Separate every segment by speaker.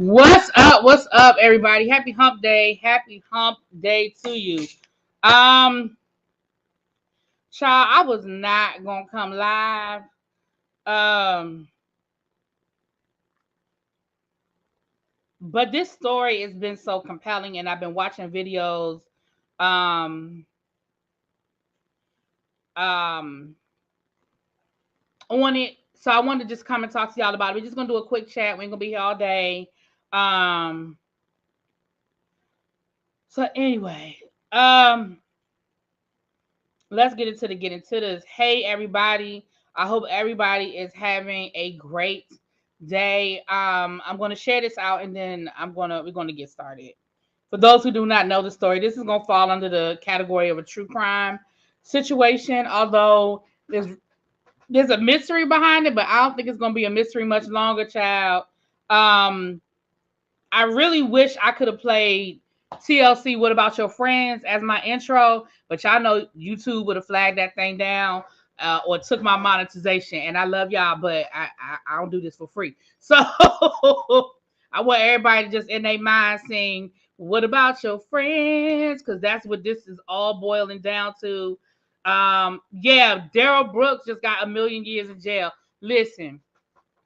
Speaker 1: What's up? What's up, everybody? Happy hump day. Happy hump day to you. Child, I was not gonna come live. But this story has been so compelling, and I've been watching videos um um on it. So I wanted to just come and talk to y'all about it. We're just gonna do a quick chat. We ain't gonna be here all day. So anyway, let's get into this. Hey everybody. I hope everybody is having a great day. I'm gonna share this out and then we're gonna get started. For those who do not know the story, this is gonna fall under the category of a true crime situation, although there's a mystery behind it, but I don't think it's gonna be a mystery much longer, child. I really wish I could have played TLC What About Your Friends as my intro, but y'all know YouTube would have flagged that thing down or took my monetization. And I love y'all, but I don't do this for free. So I want everybody to just in their mind sing What About Your Friends, because that's what this is all boiling down to. Yeah, Daryl Brooks just got 1 million years in jail. Listen,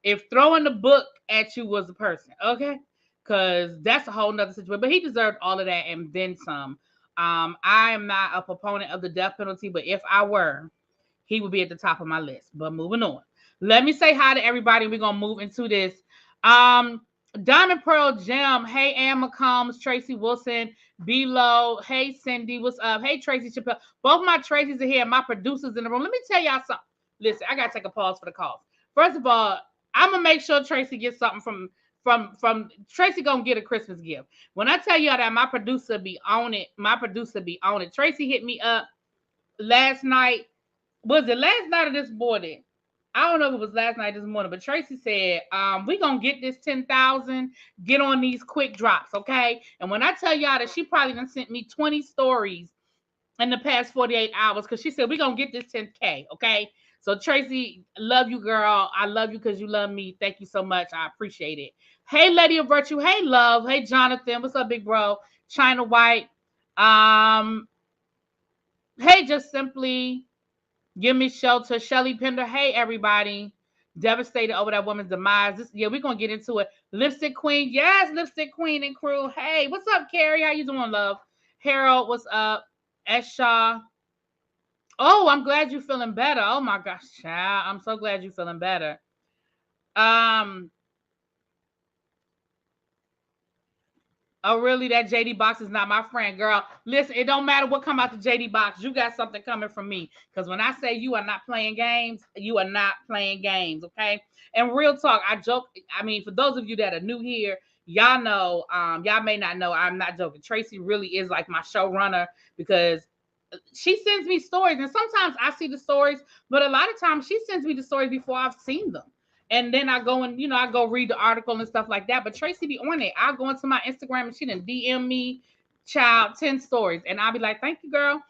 Speaker 1: if throwing the book at you was a person, okay? Because that's a whole nother situation. But he deserved all of that and then some. I am not a proponent of the death penalty, but if I were, he would be at the top of my list. But moving on. Let me say hi to everybody. We're going to move into this. Diamond Pearl Gem. Hey, Ann McCombs, Tracy Wilson, B-Lo. Hey, Cindy. What's up? Hey, Tracy Chappelle. Both my Tracys are here. My producers in the room. Let me tell y'all something. Listen, I got to take a pause for the calls. First of all, I'm going to make sure Tracy gets something from Tracy gonna get a Christmas gift. When I tell y'all that my producer be on it, Tracy hit me up last night. Was it last night or this morning? I don't know if it was last night, this morning, but Tracy said, we gonna get this 10,000, get on these quick drops, okay? And when I tell y'all that she probably done sent me 20 stories in the past 48 hours, because she said, we gonna get this 10K, okay? So Tracy, love you, girl. I love you because you love me. Thank you so much. I appreciate it. Hey, Lady of Virtue. Hey, love. Hey, Jonathan. What's up, big bro? China White. Hey, just simply give me shelter. Shelly Pender. Hey, everybody. Devastated over that woman's demise. We're gonna get into it. Lipstick Queen. Yes, Lipstick Queen and crew. Hey, what's up, Carrie? How you doing, love? Harold, what's up? Esha. Oh, I'm glad you're feeling better. Oh my gosh, child. I'm so glad you're feeling better. Oh, really? That JD box is not my friend, girl. Listen, it don't matter what come out the JD box. You got something coming from me. Because when I say you are not playing games, you are not playing games, okay? And real talk, I joke. I mean, for those of you that are new here, y'all know, y'all may not know, I'm not joking. Tracy really is like my showrunner because she sends me stories. And sometimes I see the stories, but a lot of times she sends me the stories before I've seen them. And then I go and, I go read the article and stuff like that. But Tracy be on it. I'll go into my Instagram and she done DM me, child, 10 stories. And I'll be like, thank you, girl.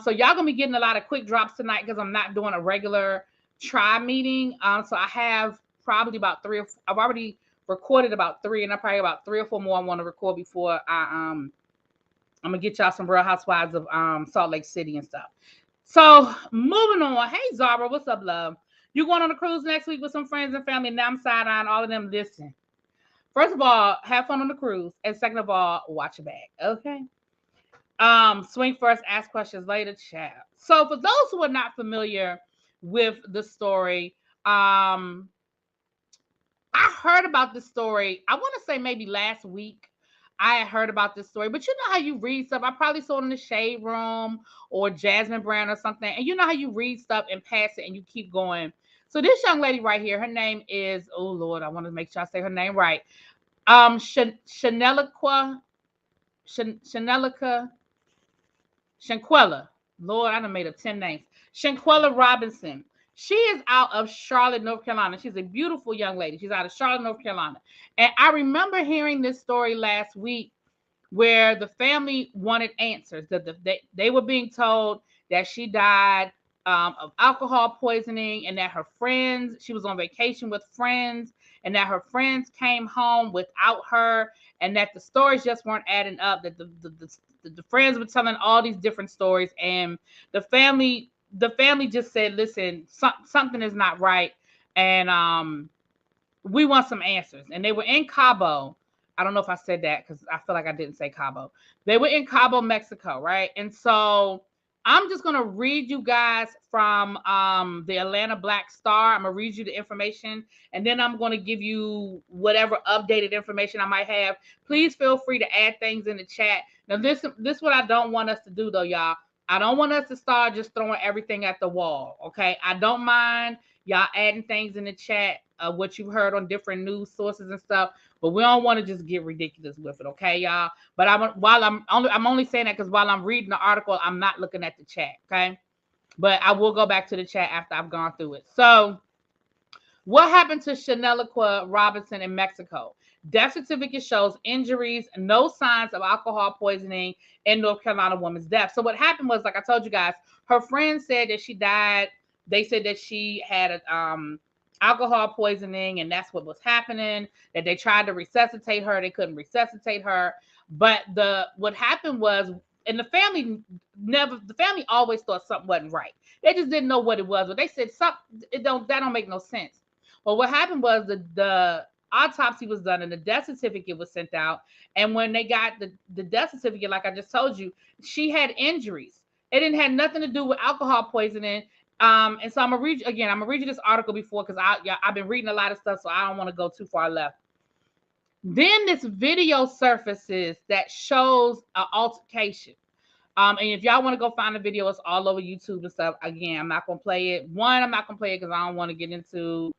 Speaker 1: So y'all gonna be getting a lot of quick drops tonight because I'm not doing a regular tribe meeting. So I have probably about I've already recorded about 3, and I probably about 3 or 4 more I want to record before I'm gonna get y'all some Real Housewives of Salt Lake City and stuff. So moving on. Hey Zara, what's up, love? You going on a cruise next week with some friends and family? Now I'm side eyeing all of them. Listen. First of all, have fun on the cruise, and second of all, watch your bag. Okay. Swing first, ask questions later, chat. So for those who are not familiar with the story, I heard about this story. I want to say maybe last week. I had heard about this story, but you know how you read stuff. I probably saw it in the Shade Room or Jasmine Brand or something, and you know how you read stuff and pass it and you keep going. So this young lady right here, her name is, oh Lord, I want to make sure I say her name right. Shanquella. Shanquella. Lord, I done made up 10 names. Shanquella Robinson. She is out of Charlotte, North Carolina. She's a beautiful young lady. She's out of Charlotte, North Carolina. And I remember hearing this story last week where the family wanted answers. They were being told that she died of alcohol poisoning and that her friends, she was on vacation with friends, and that her friends came home without her, and that the stories just weren't adding up, that the friends were telling all these different stories, and the family just said, listen, something is not right, and we want some answers. And they were in Cabo. I don't know if I said that because I feel like I didn't say Cabo. They were in Cabo, Mexico, right? And so I'm just going to read you guys from the Atlanta Black Star. I'm going to read you the information, and then I'm going to give you whatever updated information I might have. Please feel free to add things in the chat. Now, this is what I don't want us to do, though, y'all. I don't want us to start just throwing everything at the wall, okay? I don't mind y'all adding things in the chat, what you've heard on different news sources and stuff, but we don't want to just get ridiculous with it, okay, y'all? But I'm only saying that because while I'm reading the article, I'm not looking at the chat, okay? But I will go back to the chat after I've gone through it. So, what happened to Shanquella Robinson in Mexico? Death certificate shows injuries, no signs of alcohol poisoning in North Carolina woman's death. So what happened was, like I told you guys, her friend said that she died. They said that she had alcohol poisoning, and that's what was happening. That they tried to resuscitate her, they couldn't resuscitate her. But what happened was, and the family always thought something wasn't right. They just didn't know what it was. But they said that don't make no sense. Well, what happened was the autopsy was done and the death certificate was sent out. And when they got the death certificate, like I just told you, she had injuries. It didn't have nothing to do with alcohol poisoning. And so I'm gonna read you this article before, because I've been reading a lot of stuff, so I don't want to go too far left. Then this video surfaces that shows an altercation. And if y'all want to go find the video, it's all over YouTube and stuff. Again, I'm not gonna play it. One, I'm not gonna play it because I don't want to get into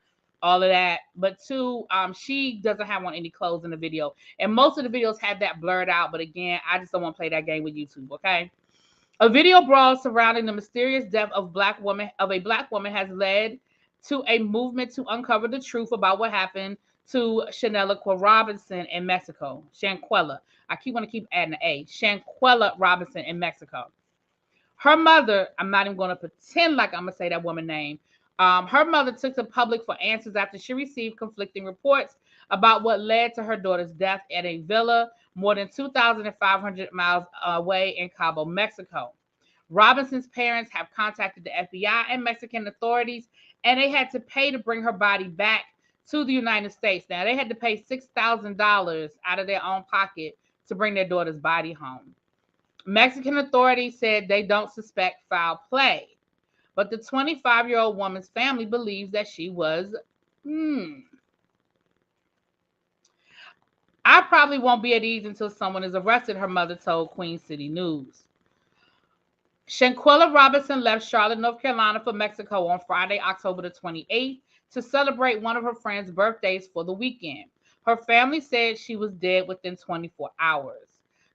Speaker 1: all of that. But two, she doesn't have on any clothes in the video, and most of the videos have that blurred out. But again, I just don't want to play that game with YouTube. Okay. A video brawl surrounding the mysterious death of a black woman has led to a movement to uncover the truth about what happened to Shanquella Robinson in Mexico. Shanquella. I want to keep adding an A. Shanquella Robinson in Mexico. Her mother, I'm not even going to pretend like I'm going to say that woman's name. Her mother took to public for answers after she received conflicting reports about what led to her daughter's death at a villa more than 2,500 miles away in Cabo, Mexico. Robinson's parents have contacted the FBI and Mexican authorities, and they had to pay to bring her body back to the United States. Now, they had to pay $6,000 out of their own pocket to bring their daughter's body home. Mexican authorities said they don't suspect foul play, but the 25-year-old woman's family believes that she was, I probably won't be at ease until someone is arrested, her mother told Queen City News. Shanquella Robinson left Charlotte, North Carolina for Mexico on Friday, October the 28th, to celebrate one of her friend's birthdays for the weekend. Her family said she was dead within 24 hours.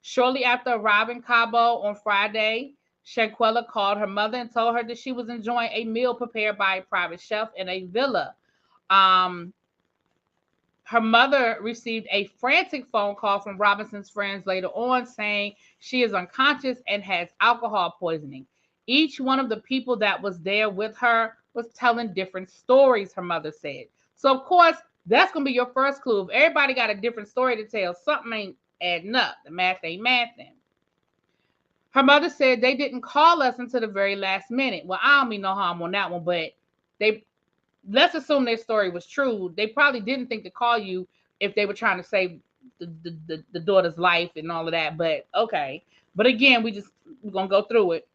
Speaker 1: Shortly after arriving in Cabo on Friday, Shanquella called her mother and told her that she was enjoying a meal prepared by a private chef in a villa Um, Her mother received a frantic phone call from Robinson's friends later on saying she is unconscious and has alcohol poisoning. Each one of the people that was there with her was telling different stories, her mother said. So, of course, that's going to be your first clue. If everybody got a different story to tell, something ain't adding up. The math ain't mathing. Her mother said they didn't call us until the very last minute. Well, I don't mean no harm on that one, but they let's assume their story was true. They probably didn't think to call you if they were trying to save the daughter's life and all of that. But okay. But again, we're gonna go through it.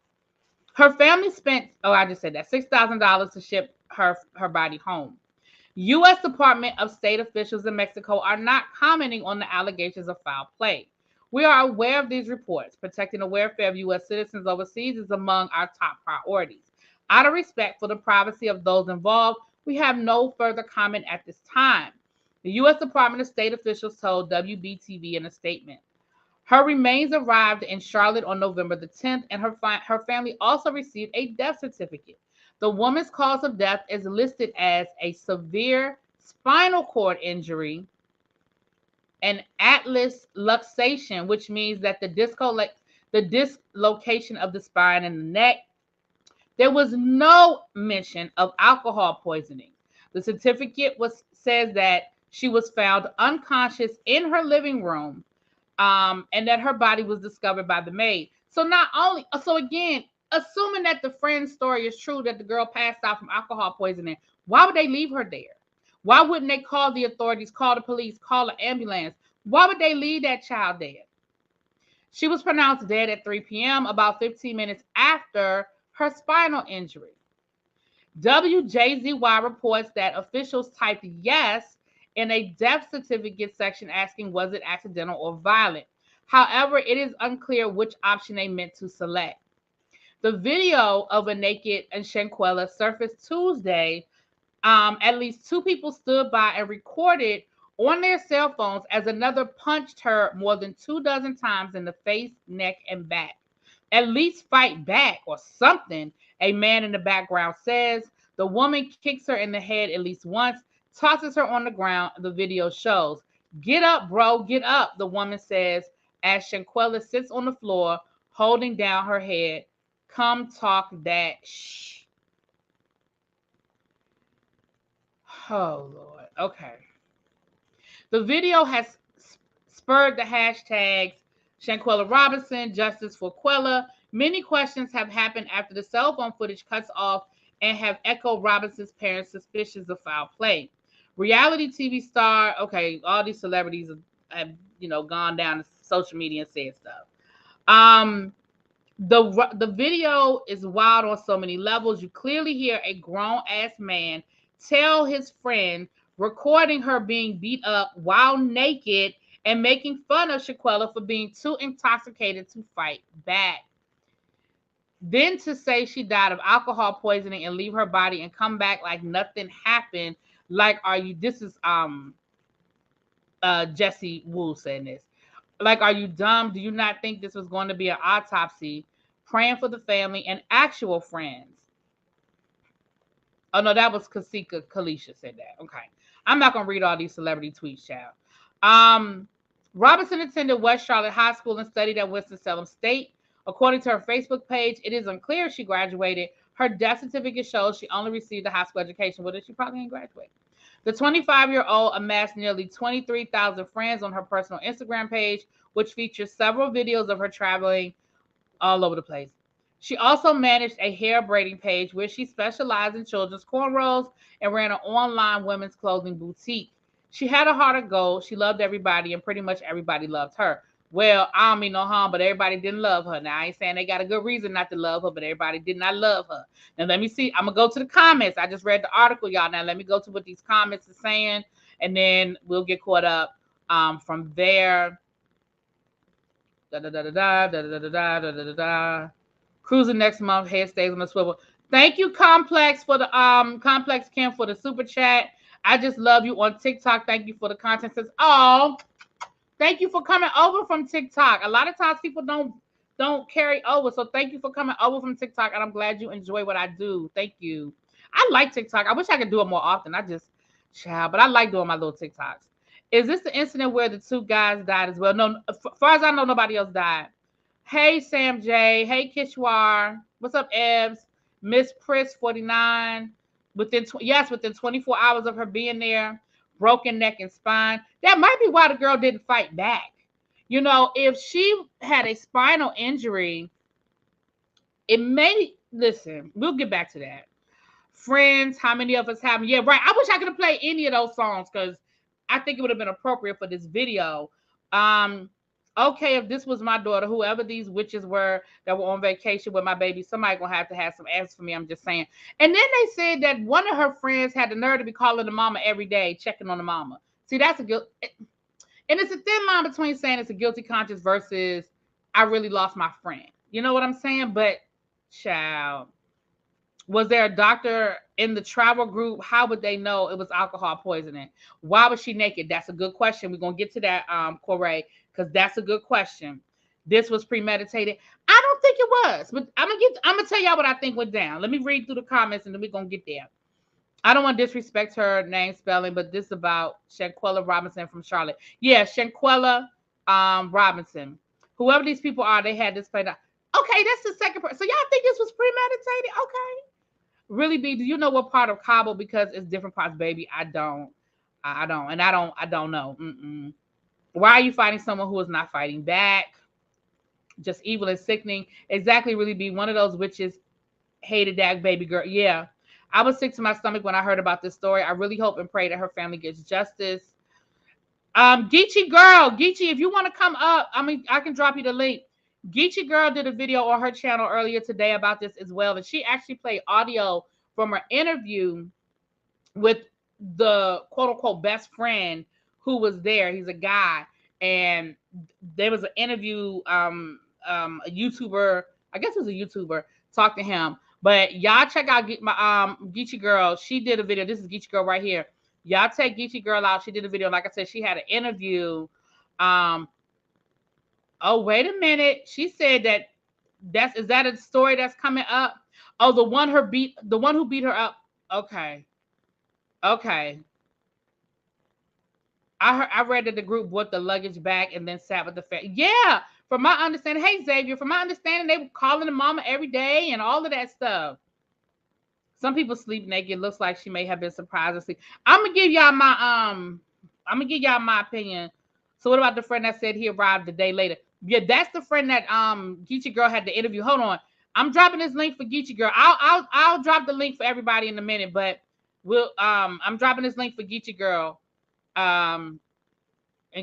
Speaker 1: Her family spent, I just said that, $6,000 to ship her body home. U.S. Department of State officials in Mexico are not commenting on the allegations of foul play. We are aware of these reports. Protecting the welfare of U.S. citizens overseas is among our top priorities. Out of respect for the privacy of those involved, we have no further comment at this time. The U.S. Department of State officials told WBTV in a statement. Her remains arrived in Charlotte on November the 10th, and her family also received a death certificate. The woman's cause of death is listed as a severe spinal cord injury, an atlas luxation, which means that the dislocation of the spine and the neck. There was no mention of alcohol poisoning. The certificate says that she was found unconscious in her living room, and that her body was discovered by the maid. So again, assuming that the friend's story is true, that the girl passed out from alcohol poisoning, why would they leave her there? Why wouldn't they call the authorities, call the police, call an ambulance? Why would they leave that child there? She was pronounced dead at 3 p.m., about 15 minutes after her spinal injury. WJZY reports that officials typed yes in a death certificate section asking was it accidental or violent. However, it is unclear which option they meant to select. The video of a naked and Shanquella surfaced Tuesday. At least 2 people stood by and recorded on their cell phones as another punched her more than 24 times in the face, neck, and back. At least fight back or something, a man in the background says. The woman kicks her in the head at least once, tosses her on the ground, the video shows. Get up, bro, get up, the woman says as Shanquella sits on the floor, holding down her head. Come talk that shh. Oh, Lord. Okay. The video has spurred the hashtags Shanquella Robinson, Justice for Quella. Many questions have happened after the cell phone footage cuts off and have echoed Robinson's parents' suspicions of foul play. Reality TV star, okay, all these celebrities have gone down to social media and said stuff. The video is wild on so many levels. You clearly hear a grown-ass man tell his friend, recording her being beat up while naked and making fun of Shanquella for being too intoxicated to fight back. Then to say she died of alcohol poisoning and leave her body and come back like nothing happened. Like, this is Jesse Wu saying this. Like, are you dumb? Do you not think this was going to be an autopsy? Praying for the family and actual friends. Oh, no, that was Kalisha said that. Okay. I'm not going to read all these celebrity tweets, child. Robinson attended West Charlotte High School and studied at Winston-Salem State. According to her Facebook page, it is unclear if she graduated. Her death certificate shows she only received a high school education. Well, she probably didn't graduate. The 25-year-old amassed nearly 23,000 friends on her personal Instagram page, which features several videos of her traveling all over the place. She also managed a hair braiding page where she specialized in children's cornrows and ran an online women's clothing boutique. She had a heart of gold. She loved everybody, and pretty much everybody loved her. Well, I don't mean no harm, but everybody didn't love her. Now, I ain't saying they got a good reason not to love her, but everybody did not love her. Now, let me see. I'm going to go to the comments. I just read the article, y'all. Now, let me go to what these comments are saying, and then we'll get caught up from there. Cruising next month. Head stays on the swivel. Thank you, Complex, for the Complex Kim for the super chat. I just love you on TikTok. Thank you for the content. Says, oh, thank you for coming over from TikTok. A lot of times people don't carry over. So thank you for coming over from TikTok. And I'm glad you enjoy what I do. Thank you. I like TikTok. I wish I could do it more often. I just Child, but I like doing my little TikToks. Is this the incident where the two guys died as well? No, as far as I know, nobody else died. Hey, Sam J. Hey, Kishwar. What's up, Ebs? Miss Pris 49. Within 24 hours of her being there, broken neck and spine. That might be why the girl didn't fight back. You know, if she had a spinal injury, it may, listen, we'll get back to that. Friends, how many of us have? Yeah, right. I wish I could have played any of those songs because I think it would have been appropriate for this video. Okay, if this was my daughter, whoever these witches were that were on vacation with my baby, somebody gonna have to have some answers for me. I'm just saying. And then they said that one of her friends had the nerve to be calling the mama every day, checking on the mama. See, that's a guilt, and it's a thin line between saying it's a guilty conscience versus I really lost my friend. You know what I'm saying? But child, was there a doctor in the travel group? How would they know it was alcohol poisoning? Why was she naked? That's a good question. We're gonna get to that, Corey, because that's a good question. This was premeditated. I don't think it was, but I'm gonna tell y'all what I think went down. Let me read through the comments and then we're gonna get there. I don't want to disrespect her name spelling, but this is about Shanquella Robinson from Charlotte. Yeah, Shanquella Robinson. Whoever these people are, they had this played out. Okay, that's the second part. So y'all think this was premeditated? Okay. Really, B, do you know what part of Cabo? Because it's different parts, baby. I don't know. Why are you fighting someone who is not fighting back? Just evil and sickening. Exactly, really, be one of those witches hated that baby girl. Yeah. I was sick to my stomach when I heard about this story. I really hope and pray that her family gets justice. Geechee girl, Geechee, if you want to come up, I can drop you the link. Geechee girl did a video on her channel earlier today about this as well, and she actually played audio from her interview with the quote-unquote best friend who was there. He's a guy, and there was an interview, a YouTuber, I guess it was a YouTuber, talked to him. But y'all check out my Geechee girl. She did a video. This is Geechee girl right here. Y'all take Geechee girl out. She did a video. Like I said, she had an interview. Oh, wait a minute. She said is that a story that's coming up? Oh, the one who beat her up. Okay. I read that the group brought the luggage back and then sat with the family. Yeah, from my understanding. Hey Xavier, from my understanding, they were calling the mama every day and all of that stuff. Some people sleep naked. Looks like she may have been surprised asleep. I'm gonna give y'all my opinion. So what about the friend that said he arrived a day later? Yeah, that's the friend that Geechee girl had the interview. Hold on, I'm dropping this link for Geechee girl. I'll drop the link for everybody in a minute, but I'm dropping this link for Geechee girl in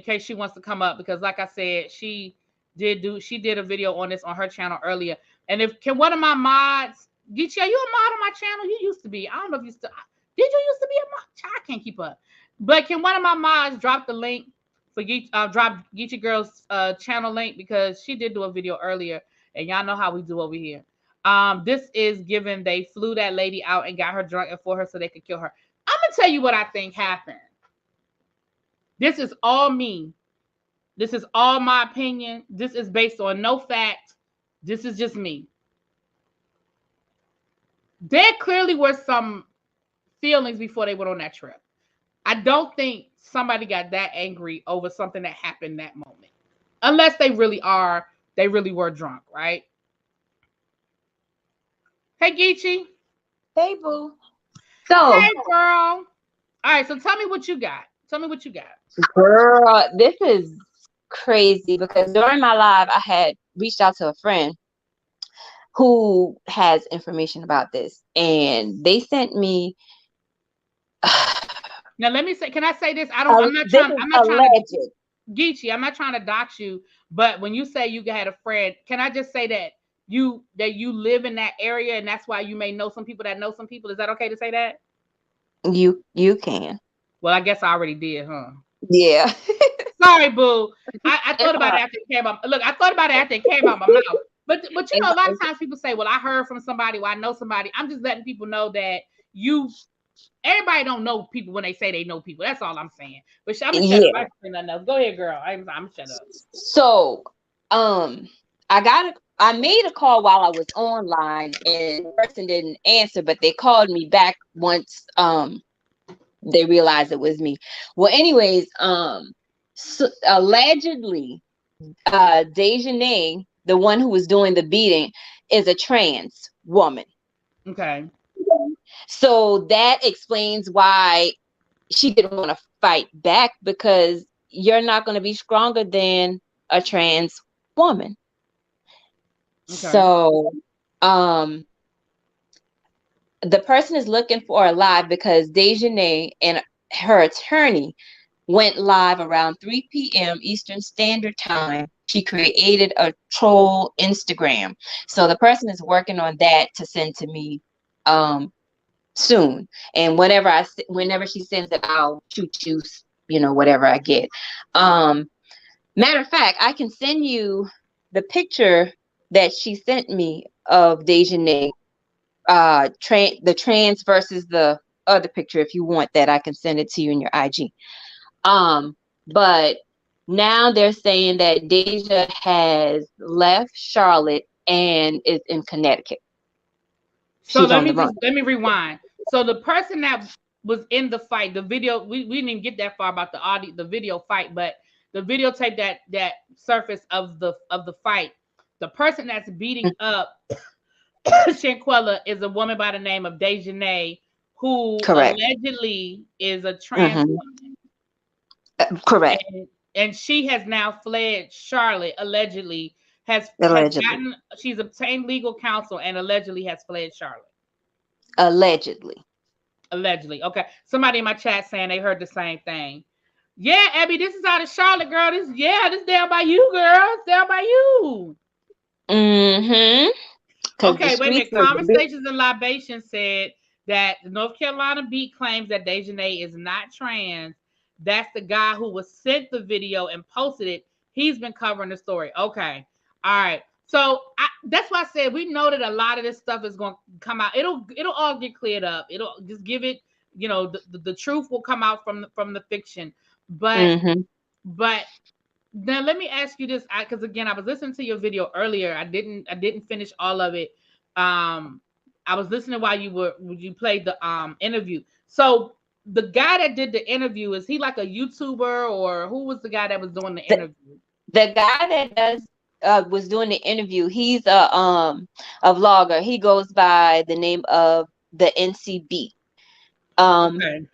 Speaker 1: case she wants to come up, because like I said, she did a video on this on her channel earlier. And can one of my mods, Geechee, are you a mod on my channel? You used to be. I don't know if you still did. You used to be a mod? I can't keep up. But can one of my mods drop the link for drop Geechee girl's channel link, because she did do a video earlier, and y'all know how we do over here. This is given they flew that lady out and got her drunk and for her so they could kill her. I'm gonna tell you what I think happened. This is all me. This is all my opinion. This is based on no fact. This is just me. There clearly were some feelings before they went on that trip. I don't think somebody got that angry over something that happened that moment. Unless they really were drunk, right? Hey, Geechee.
Speaker 2: Hey, boo. So,
Speaker 1: hey, girl. All right, so tell me what you got.
Speaker 2: Girl, this is crazy, because during my live, I had reached out to a friend who has information about this, and they sent me.
Speaker 1: Now let me say, can I say this? I'm not trying to Geechee, I'm not trying to dox you, but when you say you had a friend, can I just say that you live in that area and that's why you may know some people that know some people? Is that okay to say that?
Speaker 2: You can.
Speaker 1: Well, I guess I already did, huh?
Speaker 2: Yeah.
Speaker 1: Sorry, boo. I thought about it after it came out. Look, I thought about it after it came out my mouth. But you know, a lot of times people say, well, I heard from somebody, well, I know somebody. I'm just letting people know that everybody don't know people when they say they know people. That's all I'm saying. But I'm gonna shut up. I can't say nothing else. Go ahead, girl. I'm shut up.
Speaker 2: So, I made a call while I was online, and the person didn't answer, but they called me back once they realized it was me. Well, anyways, so allegedly, Dejanay, the one who was doing the beating, is a trans woman.
Speaker 1: Okay.
Speaker 2: So that explains why she didn't want to fight back, because you're not going to be stronger than a trans woman.
Speaker 1: Okay.
Speaker 2: So, the person is looking for a live because Dejanay and her attorney went live around 3 p.m. Eastern Standard Time. She created a troll Instagram. So the person is working on that to send to me soon. And whenever she sends it, I'll shoot you, whatever I get. Matter of fact, I can send you the picture that she sent me of Dejanay, the trans versus the other picture. If you want that, I can send it to you in your IG. But now they're saying that Deja has left Charlotte and is in Connecticut.
Speaker 1: So
Speaker 2: She's on the run.
Speaker 1: let me rewind. So the person that was in the fight, the video, we didn't even get that far about the video fight, but the videotape that surfaced of the fight, the person that's beating up Shanquella is a woman by the name of Dejanay, who
Speaker 2: Correct.
Speaker 1: allegedly is a trans woman.
Speaker 2: Correct.
Speaker 1: And she has now fled Charlotte, allegedly she's obtained legal counsel and allegedly has fled Charlotte.
Speaker 2: Allegedly.
Speaker 1: Okay. Somebody in my chat saying they heard the same thing. Yeah, Abby, this is out of Charlotte, girl. This down by you, girl. It's down by you.
Speaker 2: Mm-hmm.
Speaker 1: Okay, wait a minute. Conversations and Libation said that the North Carolina Beat claims that Dejanay is not trans. That's the guy who was sent the video and posted it. He's been covering the story. Okay. All right. So that's why I said we know that a lot of this stuff is going to come out. It'll all get cleared up. It'll just give it, the truth will come out from the fiction. But now let me ask you this, because again, I was listening to your video earlier. I didn't finish all of it. I was listening while you played the interview. So the guy that did the interview, is he like a YouTuber, or who was the guy that was doing the interview?
Speaker 2: The guy that was doing the interview, he's a vlogger. He goes by the name of the NCB.
Speaker 1: Okay.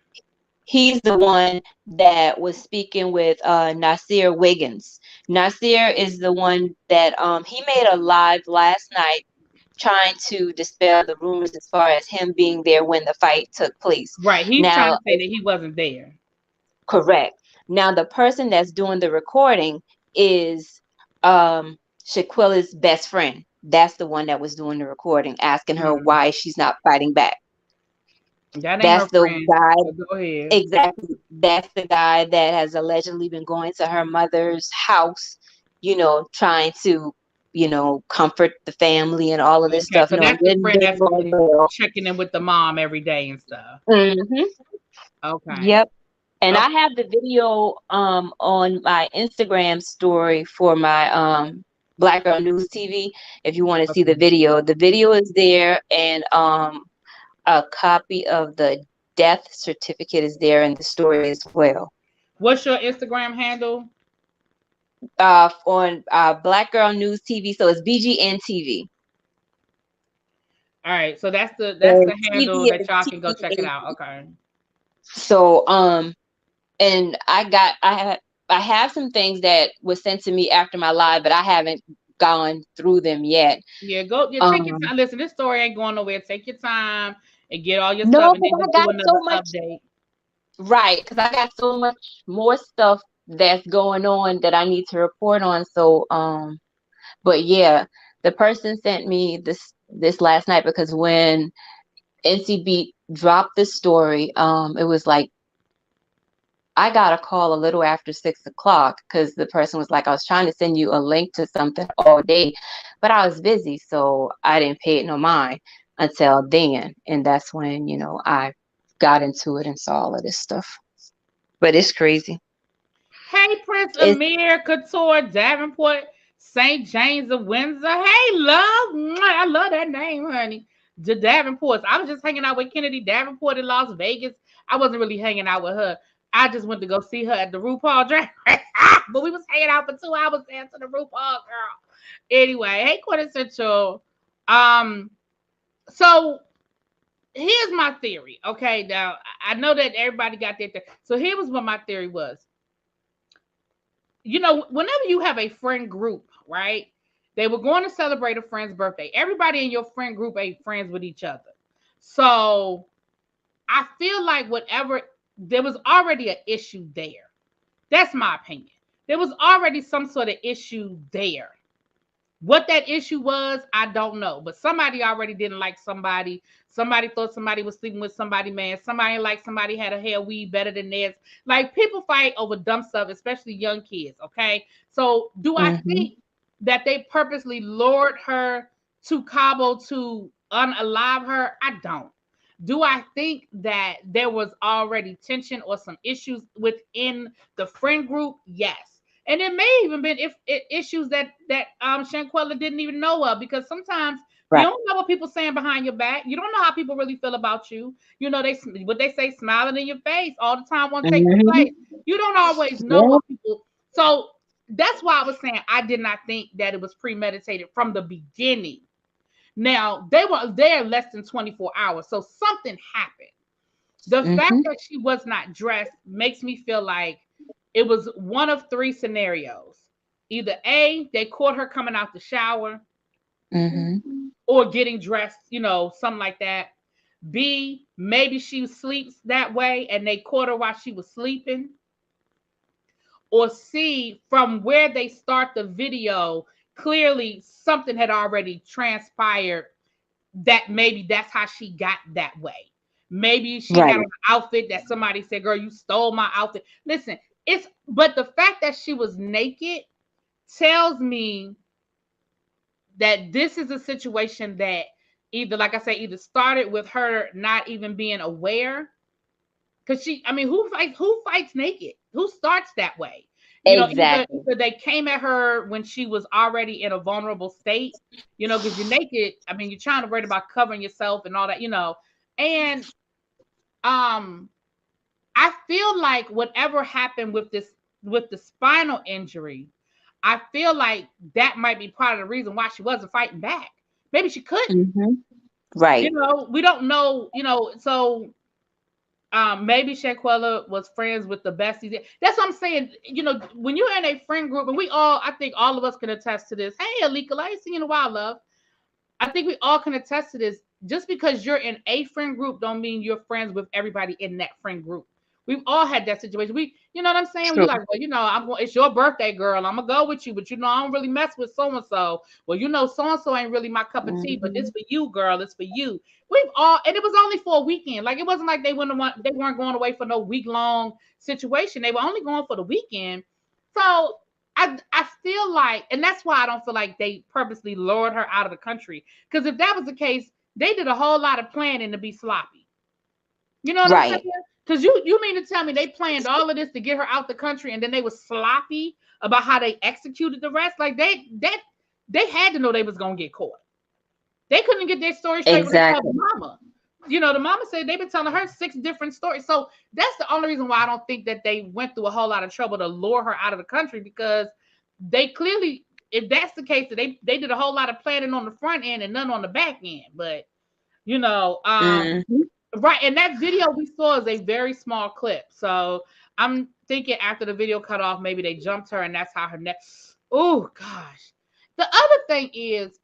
Speaker 2: He's the one that was speaking with Nasir Wiggins. Nasir is the one that he made a live last night trying to dispel the rumors as far as him being there when the fight took place.
Speaker 1: Right. He's trying to say that he wasn't there.
Speaker 2: Correct. Now, the person that's doing the recording is Shaquilla's best friend. That's the one that was doing the recording, asking her why she's not fighting back. That's the guy.
Speaker 1: Go ahead.
Speaker 2: Exactly. That's the guy that has allegedly been going to her mother's house, trying to, comfort the family and all of this stuff.
Speaker 1: So that's the friend that's checking in with the mom every day and stuff.
Speaker 2: Mm-hmm.
Speaker 1: Okay.
Speaker 2: Yep. And I have the video on my Instagram story for my Black Girl News TV. If you want to see the video is there, and a copy of the death certificate is there in the story as well.
Speaker 1: What's your Instagram handle?
Speaker 2: On Black Girl News TV, so it's BGN TV.
Speaker 1: All right, so that's the handle that y'all can go check it out. Okay.
Speaker 2: So and I have some things that was sent to me after my live, but I haven't gone through them yet.
Speaker 1: Yeah, take your time. Listen, this story ain't going nowhere. Take your time and get all your stuff, and then just do another update.
Speaker 2: Right, because I got so much more stuff that's going on that I need to report on. So but yeah, the person sent me this last night, because when NCB dropped the story, it was like I got a call a little after 6 o'clock, because the person was like, I was trying to send you a link to something all day, but I was busy, so I didn't pay it no mind until then. And that's when, I got into it and saw all of this stuff. But it's crazy.
Speaker 1: Hey, Prince Amir Couture, Davenport, St. James of Windsor. Hey, love. I love that name, honey. The Davenports. I was just hanging out with Kennedy Davenport in Las Vegas. I wasn't really hanging out with her. I just went to go see her at the RuPaul Drag Race. But we was hanging out for 2 hours dancing the RuPaul girl. Anyway, hey Quintessential. So here's my theory. Okay, now I know that everybody got their theory. So here was what my theory was. You know, whenever you have a friend group, right? They were going to celebrate a friend's birthday. Everybody in your friend group ain't friends with each other. So I feel like there was already an issue there. That's my opinion. There was already some sort of issue there. What that issue was, I don't know. But somebody already didn't like somebody. Somebody thought somebody was sleeping with somebody, man. Somebody like somebody had a hair weave better than theirs. Like, people fight over dumb stuff, especially young kids, okay? So do I think that they purposely lured her to Cabo to unalive her? I don't. Do I think that there was already tension or some issues within the friend group? Yes. And it may even been issues that Shanquella didn't even know of, because sometimes you don't know what people saying behind your back. You don't know how people really feel about you. You know, what they say, smiling in your face all the time won't take your place. You don't always know what people. So that's why I was saying I did not think that it was premeditated from the beginning. Now, they were there less than 24 hours, so something happened. The fact that she was not dressed makes me feel like it was one of three scenarios. Either A, they caught her coming out the shower or getting dressed, you know, something like that. B, maybe she sleeps that way and they caught her while she was sleeping. Or C, from where they start the video, clearly something had already transpired that maybe that's how she got that way. Maybe she had an outfit that somebody said, girl, you stole my outfit. Listen, but the fact that she was naked tells me that this is a situation that either, like I say, either started with her not even being aware. Because who fights naked? Who starts that way? You know, either they came at her when she was already in a vulnerable state, you know, because you're naked. I mean, you're trying to worry about covering yourself and all that, you know. And I feel like whatever happened with the spinal injury, I feel like that might be part of the reason why she wasn't fighting back. Maybe she couldn't.
Speaker 2: Right.
Speaker 1: You know, we don't know, you know, so maybe Shanquella was friends with the besties. That's what I'm saying. You know, when you're in a friend group, and I think all of us can attest to this. Hey, Alika, I ain't seen you in a while, love. I think we all can attest to this. Just because you're in a friend group don't mean you're friends with everybody in that friend group. We've all had that situation. You know what I'm saying? We're like, well, you know, it's your birthday, girl. I'm gonna go with you, but you know, I don't really mess with so and so. Well, you know, so and so ain't really my cup of tea, but it's for you, girl. It's for you. And it was only for a weekend. Like, it wasn't like they weren't going away for no week-long situation. They were only going for the weekend. So I feel like, and that's why I don't feel like they purposely lured her out of the country. Because if that was the case, they did a whole lot of planning to be sloppy. You know what I'm saying? Because you mean to tell me they planned all of this to get her out the country, and then they were sloppy about how they executed the rest? Like, they had to know they was gonna get caught. They couldn't get their story straight when they told the mama. You know, the mama said they've been telling her 6 different stories. So that's the only reason why I don't think that they went through a whole lot of trouble to lure her out of the country, because they clearly, if that's the case, that they did a whole lot of planning on the front end and none on the back end. But, you know, right. And that video we saw is a very small clip. So I'm thinking after the video cut off, maybe they jumped her and that's how her neck. Oh, gosh. The other thing is,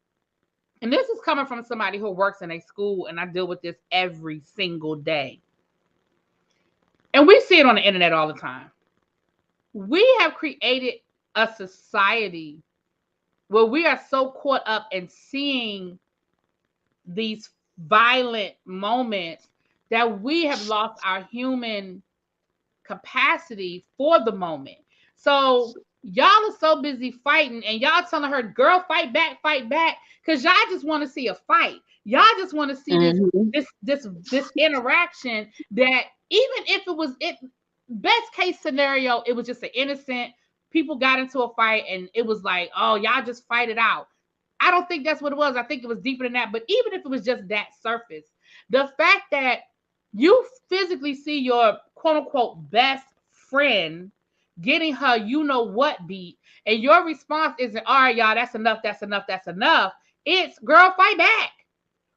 Speaker 1: and this is coming from somebody who works in a school, and I deal with this every single day. And we see it on the internet all the time. We have created a society where we are so caught up in seeing these violent moments that we have lost our human capacity for the moment. So y'all are so busy fighting, and y'all telling her, girl, fight back, because y'all just want to see a fight. Y'all just want to see this interaction that, even if it was best case scenario, it was just an innocent, people got into a fight and it was like, oh, y'all just fight it out. I don't think that's what it was. I think it was deeper than that. But even if it was just that surface, the fact that you physically see your quote unquote best friend getting her you know what beat, and your response isn't, all right, y'all, that's enough, that's enough, that's enough. It's, girl, fight back.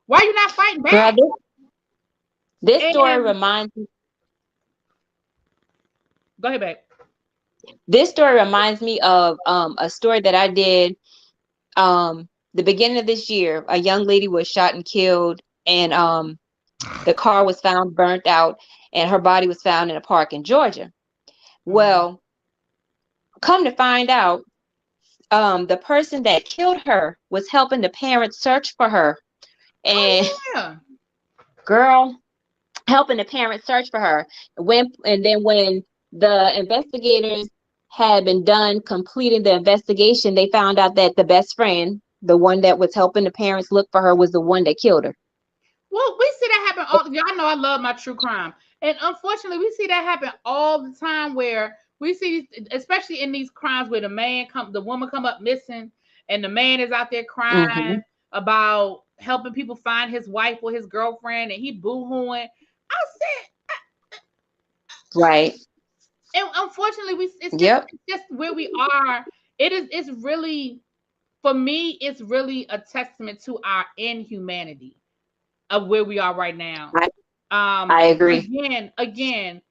Speaker 1: Why you not fighting
Speaker 2: Girl,
Speaker 1: back?
Speaker 2: this story
Speaker 1: And
Speaker 2: reminds me.
Speaker 1: go ahead, babe.
Speaker 2: This story reminds me of a story that I did the beginning of this year. A young lady was shot and killed, and the car was found burnt out, and her body was found in a park in Georgia. Well, come to find out, the person that killed her was helping the parents search for her. And
Speaker 1: Oh yeah.
Speaker 2: girl, helping the parents search for her. When the investigators had been done completing the investigation, they found out that the best friend, the one that was helping the parents look for her, was the one that killed her.
Speaker 1: Well, we see that happen all. Y'all know I love my true crime, and unfortunately, we see that happen all the time. Where we see, especially in these crimes, where the woman come up missing, and the man is out there
Speaker 2: Mm-hmm.
Speaker 1: crying about helping people find his wife or his girlfriend, and he boo-hooing. I said,
Speaker 2: Right.
Speaker 1: and unfortunately,
Speaker 2: Yep.
Speaker 1: it's just where we are. It's really, for me, it's really a testament to our inhumanity of where we are right now.
Speaker 2: I, I agree.
Speaker 1: Again,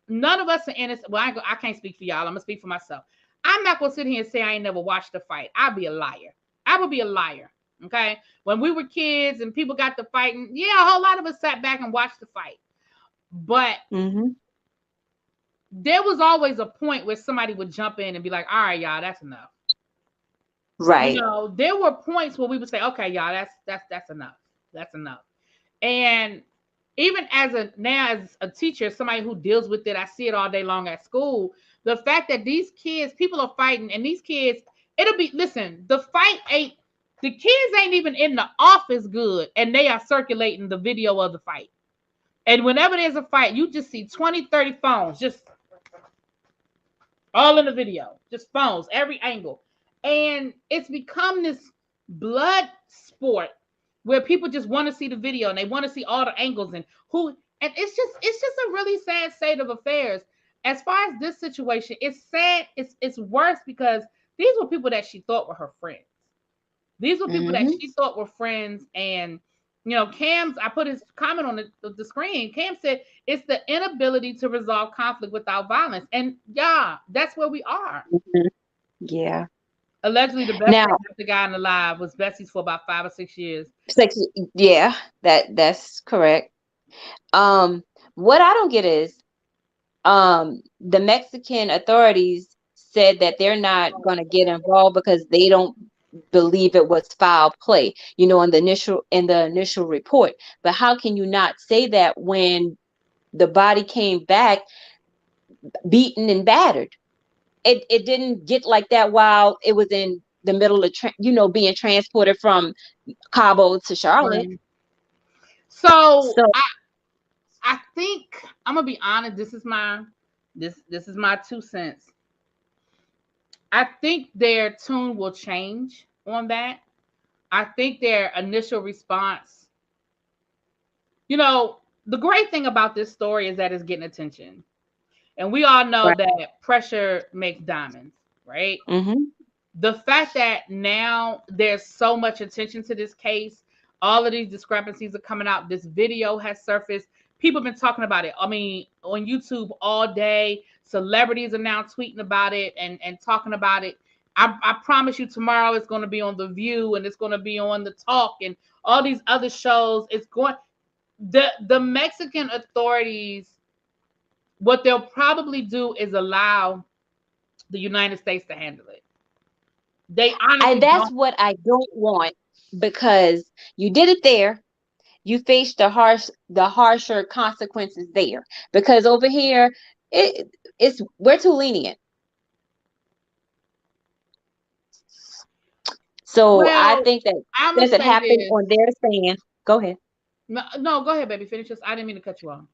Speaker 1: none of us are innocent. Well, I can't speak for y'all. I'm gonna speak for myself. I'm not gonna sit here and say I ain't never watched a fight. I'd be a liar. I would be a liar. Okay. When we were kids and people got to fighting, yeah, a whole lot of us sat back and watched the fight. But
Speaker 2: Mm-hmm.
Speaker 1: there was always a point where somebody would jump in and be like, all right, y'all, that's enough. You
Speaker 2: Right.
Speaker 1: know, there were points where we would say, okay, y'all, that's enough. That's enough. And even as a teacher, somebody who deals with it, I see it all day long at school. The fact that these kids, people are fighting, and these kids, listen, the kids ain't even in the office good, and they are circulating the video of the fight. And whenever there's a fight, you just see 20, 30 phones, just all in the video, just phones, every angle. And it's become this blood sport where people just want to see the video and they want to see all the angles and who, and it's just a really sad state of affairs. As far as this situation, it's sad, it's worse because these were people that she thought were her friends. These were people that
Speaker 2: Mm-hmm.
Speaker 1: she thought were friends. And Cam's, I put his comment on the screen. Cam said it's the inability to resolve conflict without violence. And yeah, that's where we are.
Speaker 2: Mm-hmm. Yeah.
Speaker 1: Allegedly, the best
Speaker 2: Now,
Speaker 1: friend of the guy in the live was Bessie's for about 5 or 6 years.
Speaker 2: yeah, that's correct. What I don't get is, the Mexican authorities said that they're not going to get involved because they don't believe it was foul play, in the initial report. But how can you not say that when the body came back beaten and battered? It didn't get like that while it was in the middle of being transported from Cabo to Charlotte.
Speaker 1: So
Speaker 2: So
Speaker 1: I think I'm gonna be honest. This is my 2 cents. I think their tune will change on that. I think their initial response, the great thing about this story is that it's getting attention. And we all know
Speaker 2: right.
Speaker 1: that pressure makes diamonds, right?
Speaker 2: Mm-hmm.
Speaker 1: The fact that now there's so much attention to this case, all of these discrepancies are coming out. This video has surfaced. People have been talking about it. I mean, on YouTube all day. Celebrities are now tweeting about it and talking about it. I promise you, tomorrow it's going to be on The View and it's going to be on The Talk and all these other shows. The Mexican authorities, what they'll probably do is allow the United States to handle it. They honestly
Speaker 2: That's
Speaker 1: don't.
Speaker 2: what I don't want, because you did it there. You face the harsher consequences there, because over here it's we're too lenient. So I
Speaker 1: Well,
Speaker 2: think that
Speaker 1: I'm gonna
Speaker 2: since it
Speaker 1: say
Speaker 2: happened
Speaker 1: this.
Speaker 2: on their stand, go ahead.
Speaker 1: No, no, go ahead, baby. Finish this. I didn't mean to cut you off.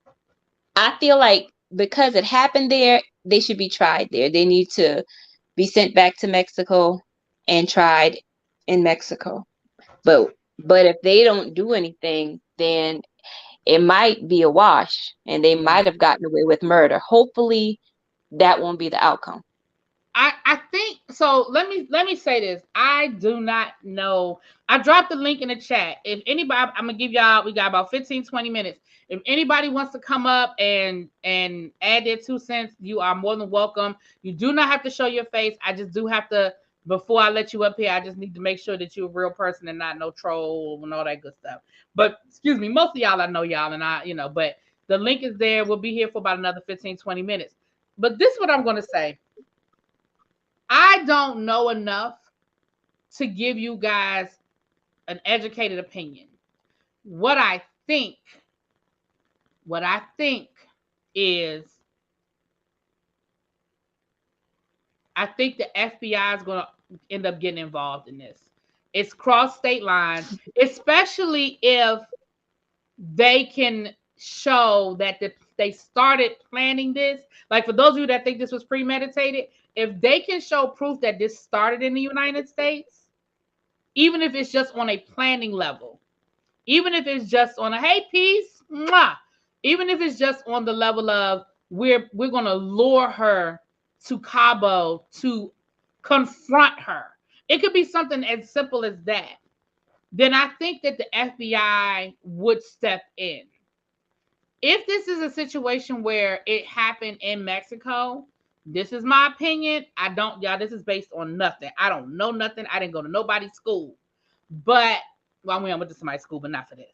Speaker 2: I feel like because it happened there, they should be tried there. They need to be sent back to Mexico and tried in Mexico. But if they don't do anything, then it might be a wash and they might have gotten away with murder. Hopefully that won't be the outcome.
Speaker 1: I think so. Let me say this. I do not know. I dropped the link in the chat. If anybody, I'm gonna give y'all. We got about 15-20 minutes. If anybody wants to come up and add their 2 cents, you are more than welcome. You do not have to show your face. I just do have to. Before I let you up here, I just need to make sure that you're a real person and not no troll and all that good stuff. But excuse me, most of y'all I know y'all and I, but the link is there. We'll be here for about another 15-20 minutes. But this is what I'm gonna say. I don't know enough to give you guys an educated opinion. What I think is I think the FBI is going to end up getting involved in this. It's cross state lines, especially if they can show that they started planning this. Like for those of you that think this was premeditated, if they can show proof that this started in the United States, even if it's just on a planning level, even if it's just on a hey peace, mwah, even if it's just on the level of we're going to lure her to Cabo to confront her. It could be something as simple as that. Then I think that the FBI would step in. If this is a situation where it happened in Mexico, this is my opinion. This is based on nothing. I don't know nothing. I didn't go to nobody's school. But, I went to somebody's school, but not for this.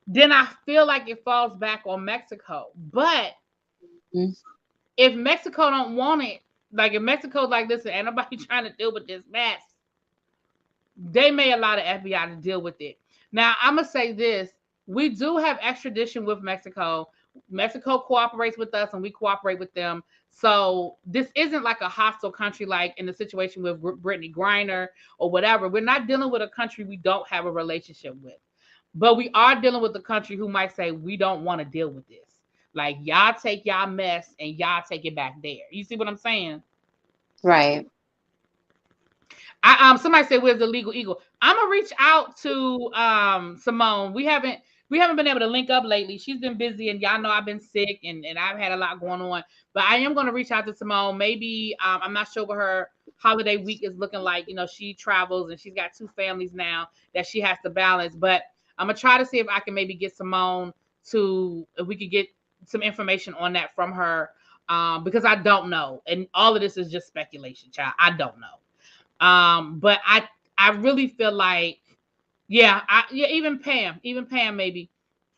Speaker 1: Then I feel like it falls back on Mexico. But if Mexico don't want it, like if Mexico's like, listen, ain't nobody trying to deal with this mess, they may allow the FBI to deal with it. Now, I'm going to say this. We do have extradition with Mexico. Mexico cooperates with us and we cooperate with them. So this isn't like a hostile country like in the situation with Brittany Griner or whatever. We're not dealing with a country we don't have a relationship with. But we are dealing with a country who might say, we don't want to deal with this. Like, y'all take y'all mess and y'all take it back there. You see what I'm saying?
Speaker 2: Right.
Speaker 1: Somebody said, where's the legal eagle? I'm gonna reach out to Simone. We haven't been able to link up lately. She's been busy, and y'all know I've been sick and I've had a lot going on. But I am gonna reach out to Simone. Maybe I'm not sure what her holiday week is looking like. She travels and she's got 2 families now that she has to balance. But I'm gonna try to see if I can maybe get Simone if we could get some information on that from her. Because I don't know. And all of this is just speculation, child. I don't know. But I really feel like, even Pam maybe.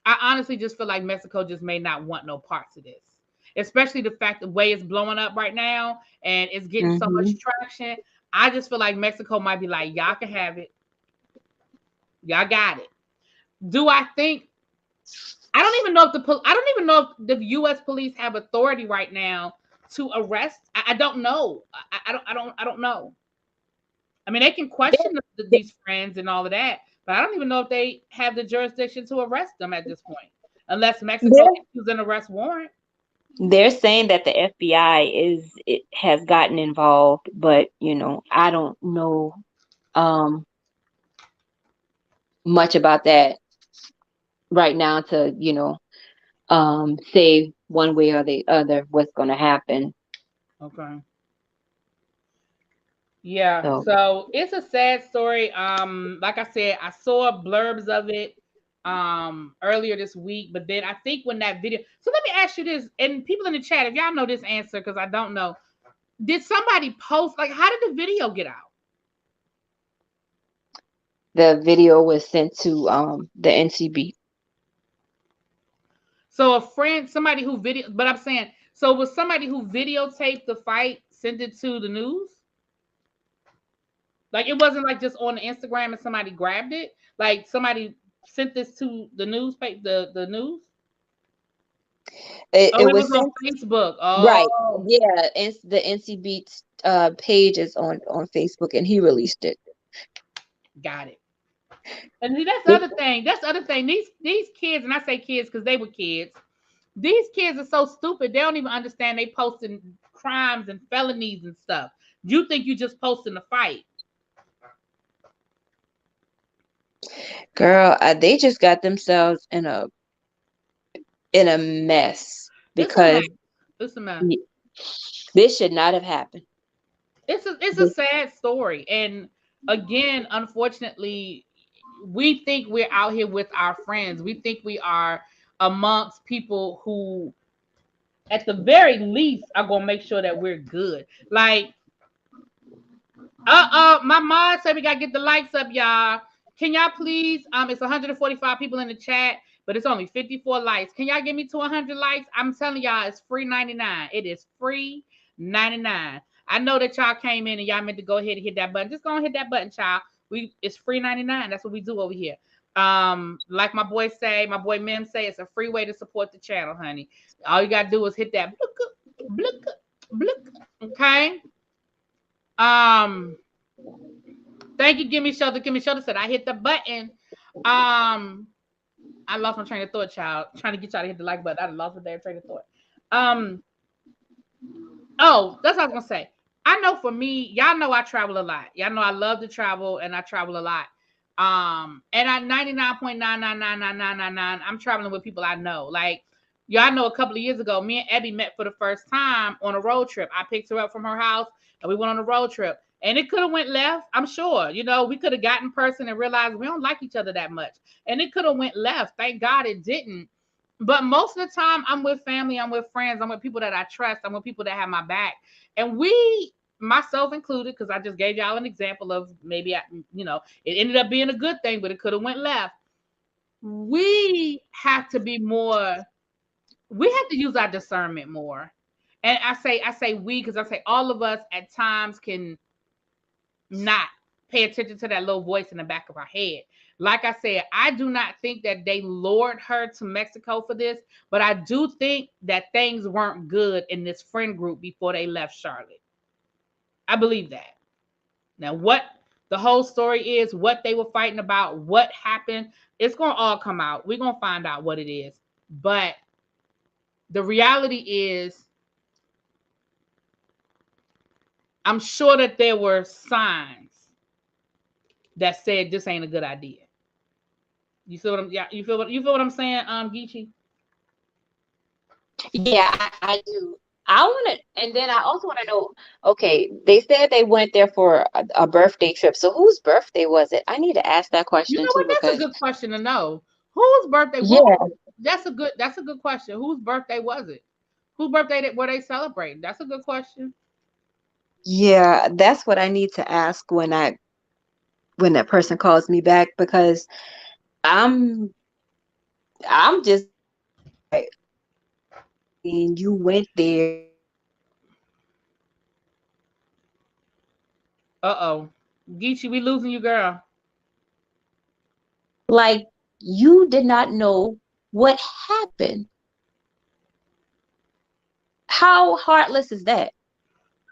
Speaker 1: I honestly just feel like Mexico just may not want no parts of this, especially the fact the way it's blowing up right now and it's getting so much traction. I just feel like Mexico might be like, y'all can have it, y'all got it. Do I think? I don't even know if the U.S. police have authority right now to arrest. I don't know. I don't know. I mean, they can question these friends and all of that, but I don't even know if they have the jurisdiction to arrest them at this point, unless Mexico issues an arrest warrant.
Speaker 2: They're saying that the FBI has gotten involved, but I don't know much about that right now to say one way or the other what's going to happen.
Speaker 1: Okay. Yeah, so it's a sad story. Like I said, I saw blurbs of it earlier this week, but then I think when that video. So let me ask you this, and people in the chat, if y'all know this answer, because I don't know, did somebody post? Like, how did the video get out?
Speaker 2: The video was sent to the NCB.
Speaker 1: So a friend, somebody who but I'm saying, so was somebody who videotaped the fight sent it to the news? Like, it wasn't like just on the Instagram and somebody grabbed it. Like, somebody sent this to the newspaper, the news. It was on Facebook. Oh,
Speaker 2: right. Yeah, the NCB page is on Facebook, and he released it.
Speaker 1: Got it. And that's the other thing. That's the other thing. These kids, and I say kids because they were kids. These kids are so stupid. They don't even understand they posting crimes and felonies and stuff. You think you just posting a fight.
Speaker 2: Girl, they just got themselves in a mess
Speaker 1: It's a mess.
Speaker 2: because
Speaker 1: It's a mess.
Speaker 2: y- this should not have happened.
Speaker 1: It's a sad story. And again, unfortunately, we think we're out here with our friends. We think we are amongst people who at the very least are gonna make sure that we're good. Like, my mom said we gotta get the likes up, y'all. Can y'all please? It's 145 people in the chat, but it's only 54 likes. Can y'all give me to 100 likes? I'm telling y'all, it's free 99. It is free 99. I know that y'all came in and y'all meant to go ahead and hit that button. Just go and hit that button, child. It's free 99. That's what we do over here. Like my boy Mem say, it's a free way to support the channel, honey. All you gotta do is hit that blook, blook, blook. Okay. Um, Thank you, Gimme Shelter. Gimme Shelter said I hit the button. I lost my train of thought, child. Trying to get y'all to hit the like button. I lost my damn train of thought. Um, oh, that's what I was gonna say. I know for me, y'all know I travel a lot. Y'all know I love to travel and I travel a lot. And I 99.9999999, I'm traveling with people I know. Like, y'all know a couple of years ago, me and Abby met for the first time on a road trip. I picked her up from her house and we went on a road trip. And it could have went left, I'm sure. You know, we could have gotten in person and realized we don't like each other that much. And it could have went left. Thank God it didn't. But most of the time, I'm with family, I'm with friends, I'm with people that I trust, I'm with people that have my back. And we, myself included, because I just gave y'all an example of maybe, it ended up being a good thing, but it could have went left. We have to be more, we have to use our discernment more. And I say we, because I say all of us at times can not pay attention to that little voice in the back of our head. Like I said, I do not think that they lured her to Mexico for this, but I do think that things weren't good in this friend group before they left Charlotte. I believe that. Now, what the whole story is, what they were fighting about, what happened, it's going to all come out. We're going to find out what it is. But the reality is, I'm sure that there were signs that said this ain't a good idea. You feel what I'm? Yeah, you feel what I'm saying, Geechee?
Speaker 2: Yeah, I do. I want to, and then I also want to know. Okay, they said they went there for a birthday trip. So whose birthday was it? I need to ask that
Speaker 1: You
Speaker 2: question
Speaker 1: know
Speaker 2: too
Speaker 1: what? That's a
Speaker 2: because
Speaker 1: good question to know. Whose birthday?
Speaker 2: yeah,
Speaker 1: That's a good question. Whose birthday was it? Whose birthday were they celebrating? That's a good question.
Speaker 2: yeah, that's what I need to ask when that person calls me back because I'm I'm just like, and you went there.
Speaker 1: Uh-oh. Geechee, we losing you, girl.
Speaker 2: Like you did not know what happened. How heartless is that?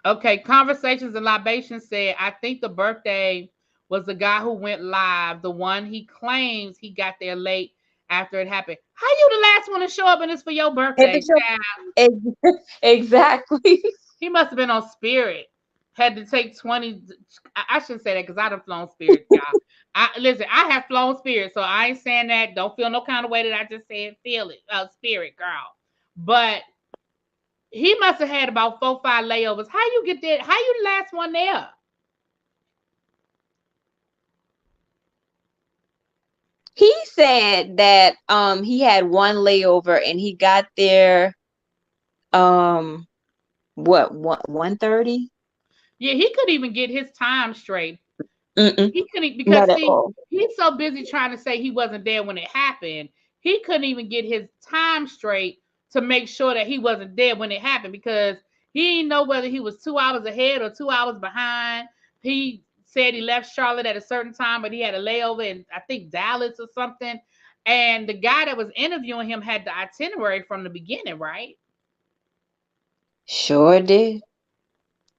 Speaker 1: Okay, Conversations and Libations said, I think the birthday was the guy who went live, the one he claims he got there late after it happened. How you the last one to show up and it's for your
Speaker 2: If
Speaker 1: birthday,
Speaker 2: it's your
Speaker 1: child?
Speaker 2: exactly.
Speaker 1: He must have been on Spirit. Had to take 20. I shouldn't say that because I'd have flown Spirit, y'all. Listen, I have flown Spirit, so I ain't saying that. Don't feel no kind of way that I just said feel it. Spirit, girl. But he must have had about 4, 5 layovers. How you get there? How you the last one there?
Speaker 2: He said that he had one layover and he got there um what 1:30?
Speaker 1: Yeah, he couldn't even get his time straight.
Speaker 2: Mm-mm,
Speaker 1: He couldn't because
Speaker 2: not at
Speaker 1: see,
Speaker 2: all.
Speaker 1: he's so busy trying to say he wasn't there when it happened. He couldn't even get his time straight to make sure that he wasn't there when it happened because he didn't know whether he was 2 hours ahead or 2 hours behind. He said he left Charlotte at a certain time, but he had a layover in I think Dallas or something. And the guy that was interviewing him had the itinerary from the beginning, right?
Speaker 2: Sure did.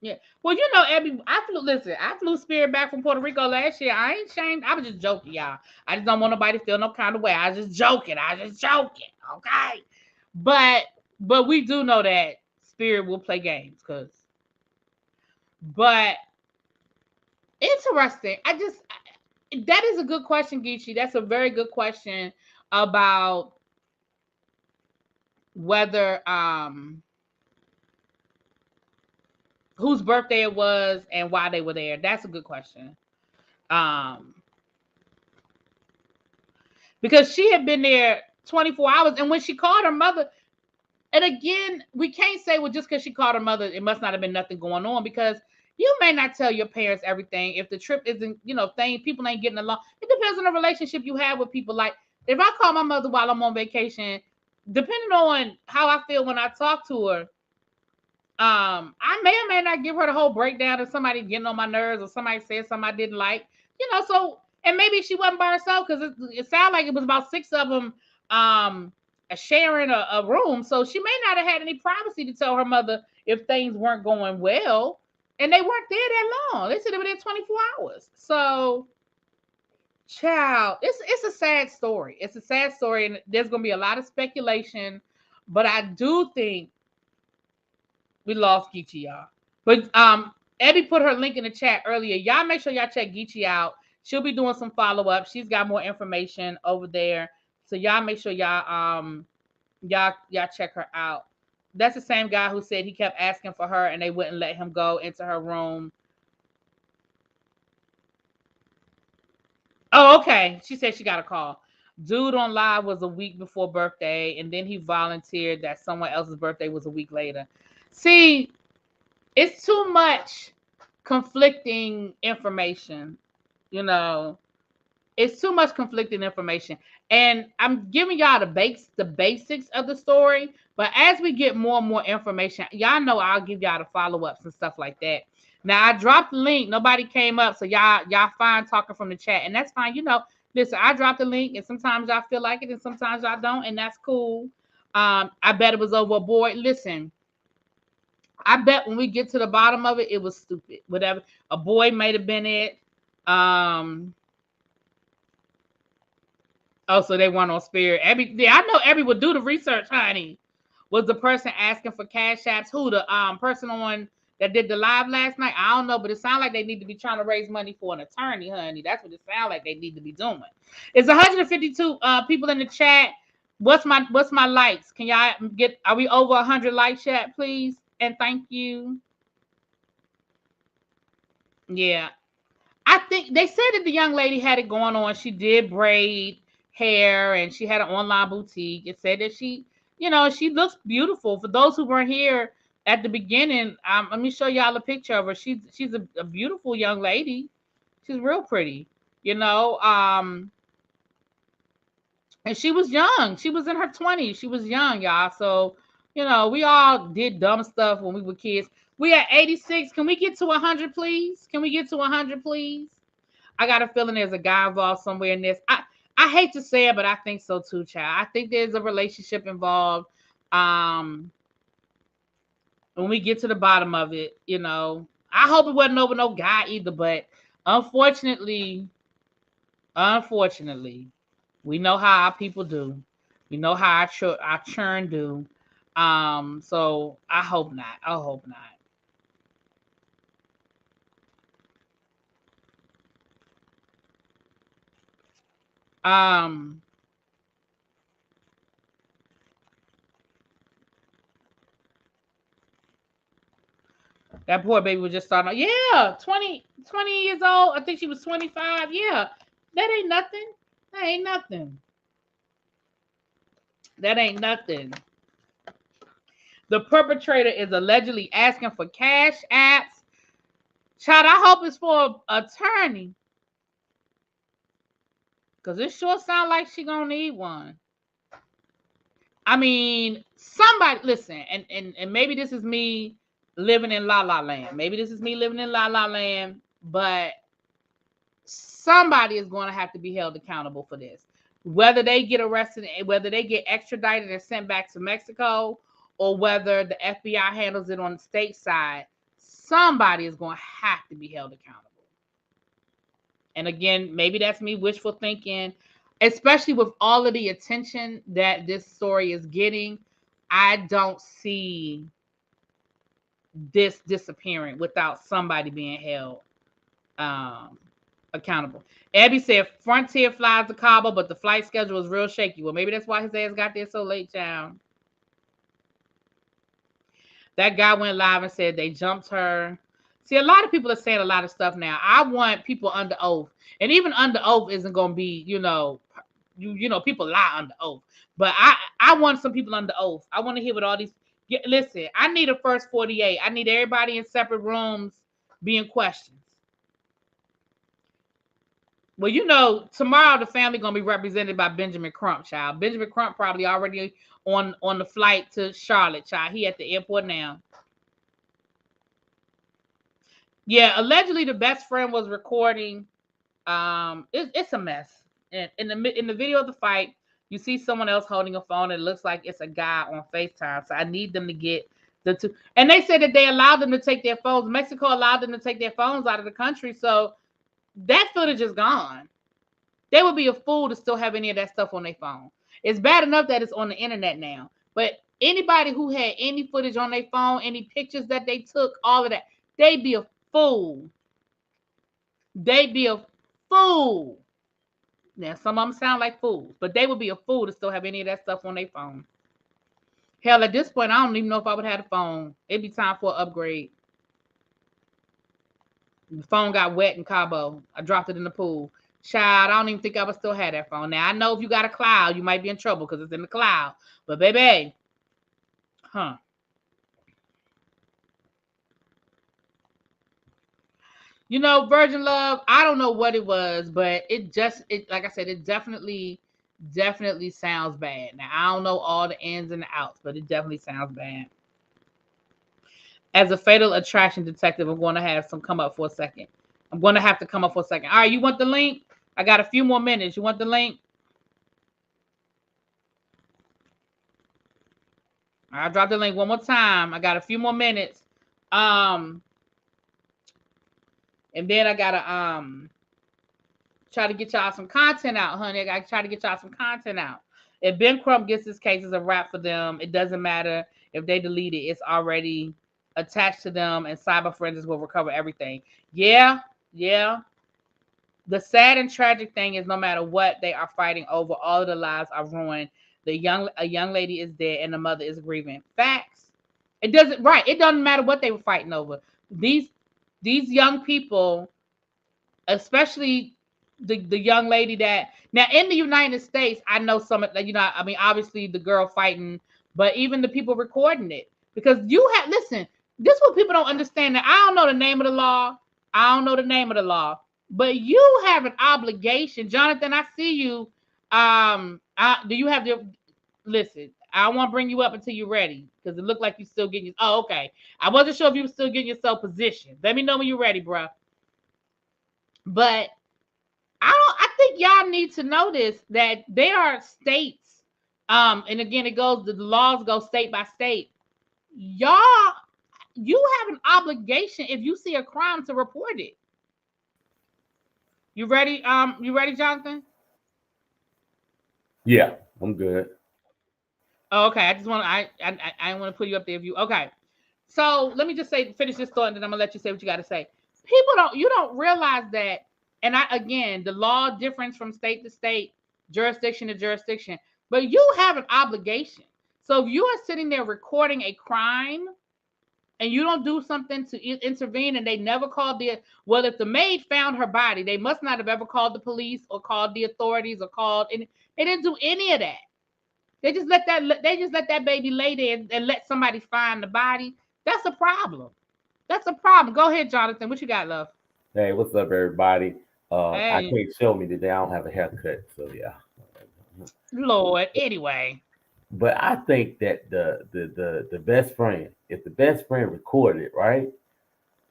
Speaker 1: Yeah. Well, you know, Abby, I flew Spirit back from Puerto Rico last year. I ain't ashamed. I was just joking, y'all. I just don't want nobody to feel no kind of way. I was just joking. Okay. But we do know that Spirit will play games, but interesting. That is a good question, Geechee. That's a very good question about whether whose birthday it was and why they were there. That's a good question. Um because she had been there 24 hours, and when she called her mother, and again, we can't say, well, just because she called her mother, it must not have been nothing going on, because you may not tell your parents everything if the trip isn't, people ain't getting along. It depends on the relationship you have with people. Like, if I call my mother while I'm on vacation, depending on how I feel when I talk to her, I may or may not give her the whole breakdown if somebody getting on my nerves or somebody said something I didn't like, so, and maybe she wasn't by herself, because it sounded like it was about 6 of them sharing a room. So she may not have had any privacy to tell her mother if things weren't going well. And they weren't there that long. They said they were there 24 hours. So, child, it's a sad story. It's a sad story, and there's going to be a lot of speculation. But I do think we lost Geechee, y'all. But Abby put her link in the chat earlier. Y'all make sure y'all check Geechee out. She'll be doing some follow-up. She's got more information over there. So y'all make sure y'all check her out. That's the same guy who said he kept asking for her and they wouldn't let him go into her room. Oh, okay. She said she got a call. Dude on live was a week before birthday, and then he volunteered that someone else's birthday was a week later. See, it's too much conflicting information. It's too much conflicting information. And I'm giving y'all the basics of the story. But as we get more and more information, y'all know I'll give y'all the follow-ups and stuff like that. Now, I dropped the link. Nobody came up. So y'all fine talking from the chat. And that's fine. Listen, I dropped the link, and sometimes y'all feel like it and sometimes y'all don't. And that's cool. I bet it was overboard. Listen, I bet when we get to the bottom of it, it was stupid. Whatever. A boy might have been it. Oh, so they weren't on Spirit. I know Abby would do the research, honey. Was the person asking for cash apps? Who, the person on that did the live last night? I don't know, but it sounds like they need to be trying to raise money for an attorney, honey. That's what it sounds like they need to be doing. It's 152 people in the chat. What's my likes? Can y'all are we over 100 likes yet, please? And thank you. Yeah. I think they said that the young lady had it going on. She did braid hair and she had an online boutique. It said that she looks beautiful. For those who weren't here at the beginning, let me show y'all a picture of her. She's a beautiful young lady. She's real pretty, and she was young. She was in her 20s. She was young, y'all. So, we all did dumb stuff when we were kids. We at 86. Can we get to 100, please? Can we get to 100, please? I got a feeling there's a guy involved somewhere in this. I hate to say it, but I think so too, child. I think there's a relationship involved. When we get to the bottom of it, I hope it wasn't over no guy either, but unfortunately, we know how our people do. We know how our churn do. So I hope not. I hope not. That poor baby was just starting out. Yeah, 20 years old. I think she was 25. Yeah, that ain't nothing. That ain't nothing. That ain't nothing. The perpetrator is allegedly asking for cash apps. Child, I hope it's for an attorney. Because it sure sounds like she gonna need one. I mean, somebody, listen, and maybe this is me living in La La Land. Maybe this is me living in La La Land, but somebody is going to have to be held accountable for this. Whether they get arrested, whether they get extradited and sent back to Mexico, or whether the FBI handles it on the state side, somebody is going to have to be held accountable. And again, maybe that's me wishful thinking, especially with all of the attention that this story is getting. I don't see this disappearing without somebody being held accountable. Abby said Frontier flies to Cabo, but the flight schedule is real shaky. Well, maybe that's why his ass got there so late, child. That guy went live and said they jumped her. See, a lot of people are saying a lot of stuff now. I want people under oath, and even under oath isn't going to be, people lie under oath. But I want some people under oath. I want to hear what all these. Listen, I need a first 48. I need everybody in separate rooms being questions. Well, tomorrow the family gonna be represented by Benjamin Crump, child. Benjamin Crump probably already on the flight to Charlotte, child. He at the airport now. Yeah, allegedly the best friend was recording. It's a mess. And in the video of the fight, you see someone else holding a phone. It looks like it's a guy on FaceTime. So I need them to get the two. And they said that they allowed them to take their phones. Mexico allowed them to take their phones out of the country. So that footage is gone. They would be a fool to still have any of that stuff on their phone. It's bad enough that it's on the internet now. But anybody who had any footage on their phone, any pictures that they took, all of that, they'd be a fool. They'd be a fool. Now, some of them sound like fools, but they would be a fool to still have any of that stuff on their phone. Hell, at this point, I don't even know if I would have a phone. It'd be time for an upgrade. The phone got wet in Cabo. I dropped it in the pool. Child, I don't even think I would still have that phone. Now, I know if you got a cloud, you might be in trouble because it's in the cloud. But, baby, Virgin Love, I don't know what it was, but like I said, it definitely sounds bad. Now, I don't know all the ins and the outs, but it definitely sounds bad. As a fatal attraction detective, I'm going to have some come up for a second. I'm going to have to come up for a second. All right, you want the link? I got a few more minutes. You want the link? I'll drop the link one more time. I got a few more minutes. And then I gotta try to get y'all some content out, honey. I gotta try to get y'all some content out. If Ben Crump gets his case, it's a wrap for them. It doesn't matter if they delete it. It's already attached to them, and cyber forensics will recover everything. Yeah. The sad and tragic thing is, no matter what they are fighting over, all of the lives are ruined. A young lady is dead, and the mother is grieving. Facts. It doesn't matter what they were fighting over. These young people, especially the young lady that now in the United States, I know some, obviously the girl fighting, but even the people recording it, because listen, this is what people don't understand. Now, I don't know the name of the law, but you have an obligation. Jonathan, I see you. Do you have listen, I don't want to bring you up until you're ready, because it looked like you're still getting. Oh, okay. I wasn't sure if you were still getting yourself positioned. Let me know when you're ready, bro. But I think y'all need to notice that there are states, and again, the laws go state by state. You have an obligation, if you see a crime, to report it. You ready? You ready, Jonathan?
Speaker 3: Yeah, I'm good.
Speaker 1: Oh, okay. I just want I want to put you up there. If you okay. So let me just finish this thought, and then I'm gonna let you say what you got to say. You don't realize that, and the law differs from state to state, jurisdiction to jurisdiction, but you have an obligation. So if you are sitting there recording a crime, and you don't do something to intervene, and they never called if the maid found her body, they must not have ever called the police or called the authorities and they didn't do any of that. They just let that baby lay there and let somebody find the body. That's a problem. Go ahead, Jonathan. What you got, love?
Speaker 3: Hey, what's up, everybody? I
Speaker 1: Hey.
Speaker 3: can't show me today. I don't have a haircut, so yeah.
Speaker 1: Lord. Anyway.
Speaker 3: But I think that the best friend, if the best friend recorded it, right?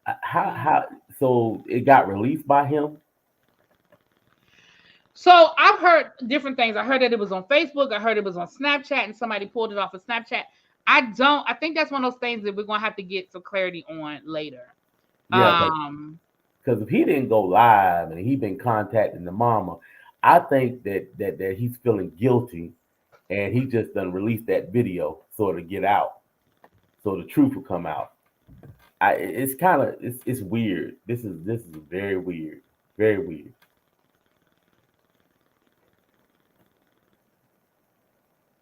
Speaker 3: How so it got released by him?
Speaker 1: So I've heard different things. I heard that it was on Facebook. I heard it was on Snapchat, and somebody pulled it off of Snapchat. I think that's one of those things that we're gonna have to get some clarity on later.
Speaker 3: Yeah, because if he didn't go live and he been contacting the mama, I think that he's feeling guilty, and he just done released that video sort of get out, so the truth will come out. It's weird. This is very weird. Very weird.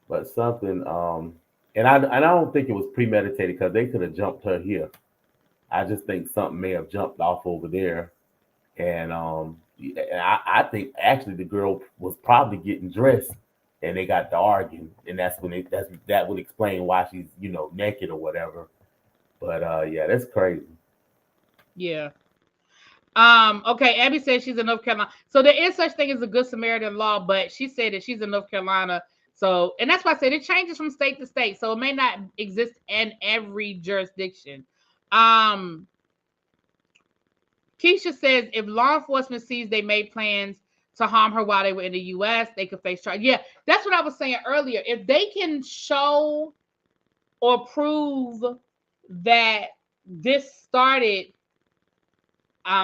Speaker 3: But something, and I don't think it was premeditated because they could have jumped her here. I just think something may have jumped off over there, and I think actually the girl was probably getting dressed, and they got to arguing, and that would explain why she's naked or whatever. But yeah, that's crazy.
Speaker 1: Yeah. Okay, Abby said she's in North Carolina. So there is such thing as a Good Samaritan law, but she said that she's in North Carolina. So, and that's why I said it changes from state to state. So it may not exist in every jurisdiction. Um, Keisha says if law enforcement sees they made plans to harm her while they were in the US, they could face trial. Yeah, that's what I was saying earlier. If they can show or prove that this started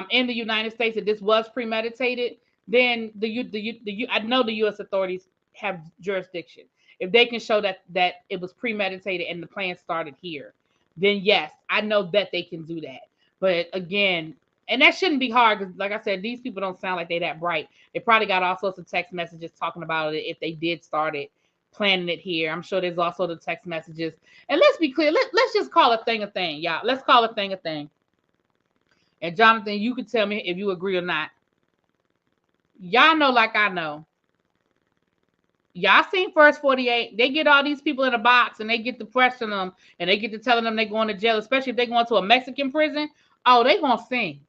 Speaker 1: in the United States, that this was premeditated, then I know the U.S. authorities have jurisdiction. If they can show that it was premeditated and the plan started here, then yes, I know that they can do that. But again, and that shouldn't be hard because, like I said, these people don't sound like they're that bright. They probably got all sorts of text messages talking about it if they did start it, planning it here. I'm sure there's also the text messages. And let's be clear, let's just call a thing a thing, y'all. Let's call a thing a thing. And Jonathan, you can tell me if you agree or not. Y'all know, like I know. Y'all seen First 48. They get all these people in a box and they get to pressing them and they get to telling them they're going to jail, especially if they're going to a Mexican prison. Oh, they going to sing.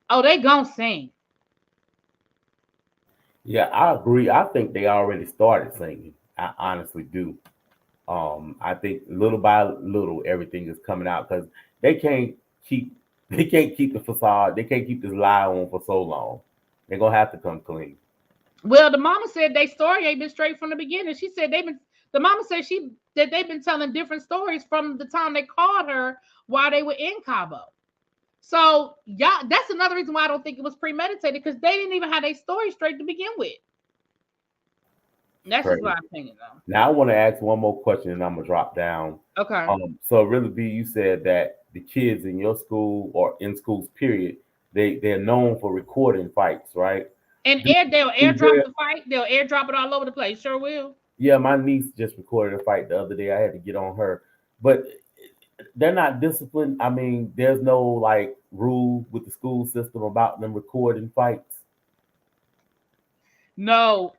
Speaker 1: Oh, they going to sing.
Speaker 3: Yeah, I agree. I think they already started singing. I honestly do. I think little by little everything is coming out because they can't keep the facade. They can't keep this lie on for so long. They're gonna have to come clean.
Speaker 1: Well, the mama said their story ain't been straight from the beginning. She said the mama said that they've been telling different stories from the time they called her while they were in Cabo. So y'all, that's another reason why I don't think it was premeditated, because they didn't even have their story straight to begin with. That's just my opinion, though.
Speaker 3: Now I want to ask one more question, and I'm gonna drop down.
Speaker 1: Okay.
Speaker 3: So really, B, you said that the kids in your school or in schools, period, they're known for recording fights, right?
Speaker 1: And they'll airdrop the fight. They'll airdrop it all over the place. Sure will.
Speaker 3: Yeah, my niece just recorded a fight the other day. I had to get on her, but they're not disciplined. I mean, there's no like rule with the school system about them recording fights.
Speaker 1: No.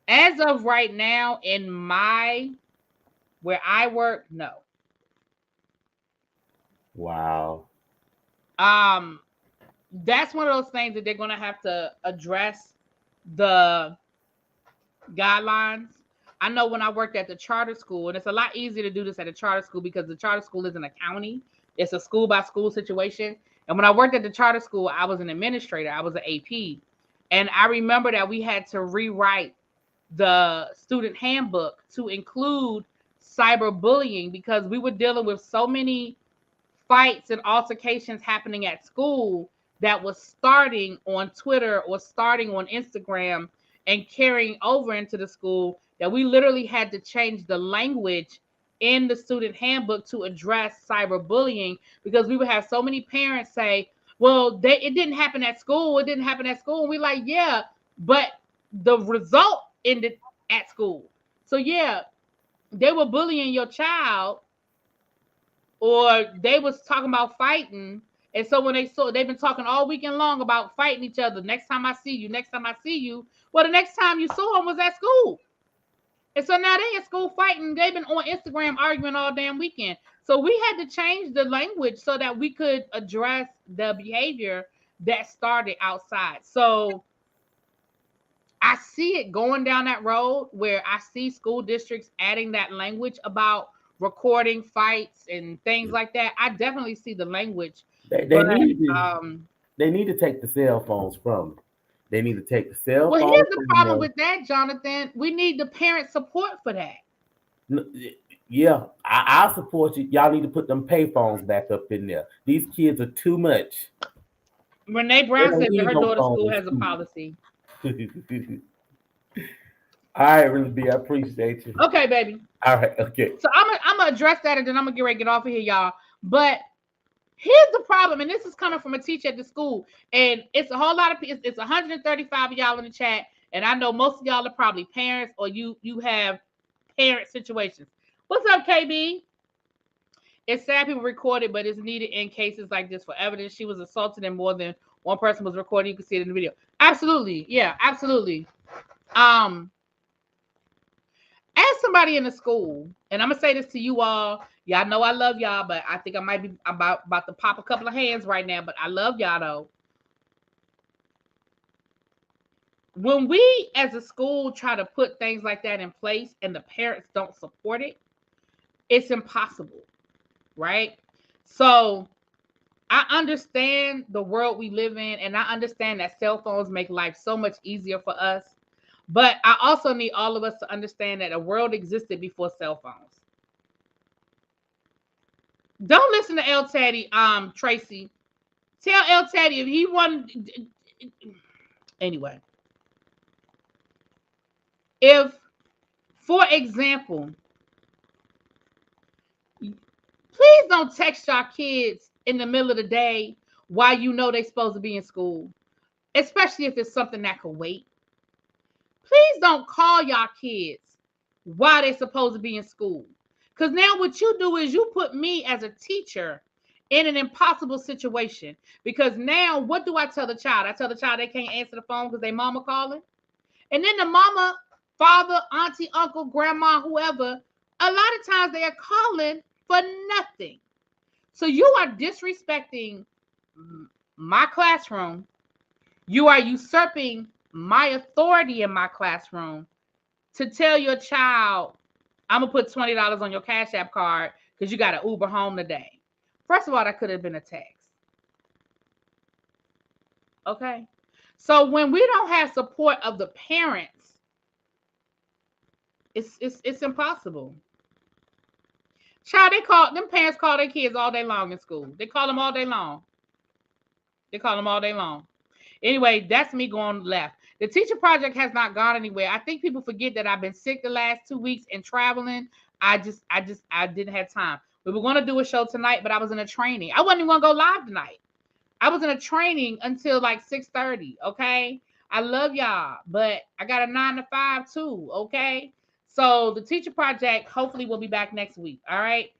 Speaker 1: As of right now, where I work, no.
Speaker 3: Wow.
Speaker 1: That's one of those things that they're going to have to address the guidelines. I know when I worked at the charter school, and it's a lot easier to do this at a charter school because the charter school isn't a county. It's a school by school situation. And when I worked at the charter school, I was an administrator. I was an AP. And I remember that we had to rewrite the student handbook to include cyberbullying because we were dealing with so many fights and altercations happening at school that was starting on Twitter or starting on Instagram and carrying over into the school that we literally had to change the language in the student handbook to address cyberbullying because we would have so many parents say, well, it didn't happen at school. It didn't happen at school. And we're like, yeah, but the result ended at school. So yeah, they were bullying your child or they was talking about fighting. And so when they've been talking all weekend long about fighting each other. Next time I see you, next time I see you. Well, the next time you saw them was at school. And so now they at school fighting. They've been on Instagram arguing all damn weekend. So we had to change the language so that we could address the behavior that started outside. So I see it going down that road where I see school districts adding that language about recording fights and things like that. I definitely see the language.
Speaker 3: They need to take the cell phones from them. They need to take the cell phones.
Speaker 1: Well, here's the problem with that, Jonathan. We need the parent support for that.
Speaker 3: Yeah, I'll support you. Y'all need to put them pay phones back up in there. These kids are too much.
Speaker 1: Renee Brown said that her daughter's school has a policy.
Speaker 3: All right, Really B, I appreciate you.
Speaker 1: Okay, baby.
Speaker 3: All right, okay.
Speaker 1: So I'm gonna address that and then I'm gonna get ready to get off of here, y'all. But Here's the problem, and this is coming from a teacher at the school, and it's a whole lot of people. It's 135 of y'all in the chat, and I know most of y'all are probably parents or you have parent situations. What's up, KB? It's sad people record it, but it's needed in cases like this for evidence. She was assaulted and more than one person was recording. You can see it in the video. Absolutely. Yeah, absolutely. As somebody in the school, and I'm gonna say this to you all. Y'all know I love y'all, but I think I might be about to pop a couple of hands right now, but I love y'all though. When we as a school try to put things like that in place and the parents don't support it, it's impossible, right? So I understand the world we live in, and I understand that cell phones make life so much easier for us. But I also need all of us to understand that a world existed before cell phones. Don't listen to El Teddy, Tracy. Tell El Teddy if he wanted. Anyway, if, for example, please don't text your kids in the middle of the day while you know they're supposed to be in school, especially if it's something that could wait. Please don't call y'all kids while they're supposed to be in school. Because now what you do is you put me as a teacher in an impossible situation. Because now what do I tell the child? I tell the child they can't answer the phone because their mama calling. And then the mama, father, auntie, uncle, grandma, whoever, a lot of times they are calling for nothing. So you are disrespecting my classroom. You are usurping my authority in my classroom to tell your child, I'm going to put $20 on your Cash App card because you got to Uber home today. First of all, that could have been a text. Okay? So when we don't have support of the parents, it's impossible. Child, them parents call their kids all day long in school. They call them all day long. Anyway, that's me going left. The teacher project has not gone anywhere. I think people forget that I've been sick the last 2 weeks and traveling. I didn't have time. We were going to do a show tonight, but I was in a training. I wasn't even going to go live tonight. I was in a training until like 6:30. Okay. I love y'all, but I got a 9 to 5 too. Okay. So the teacher project hopefully will be back next week. All right.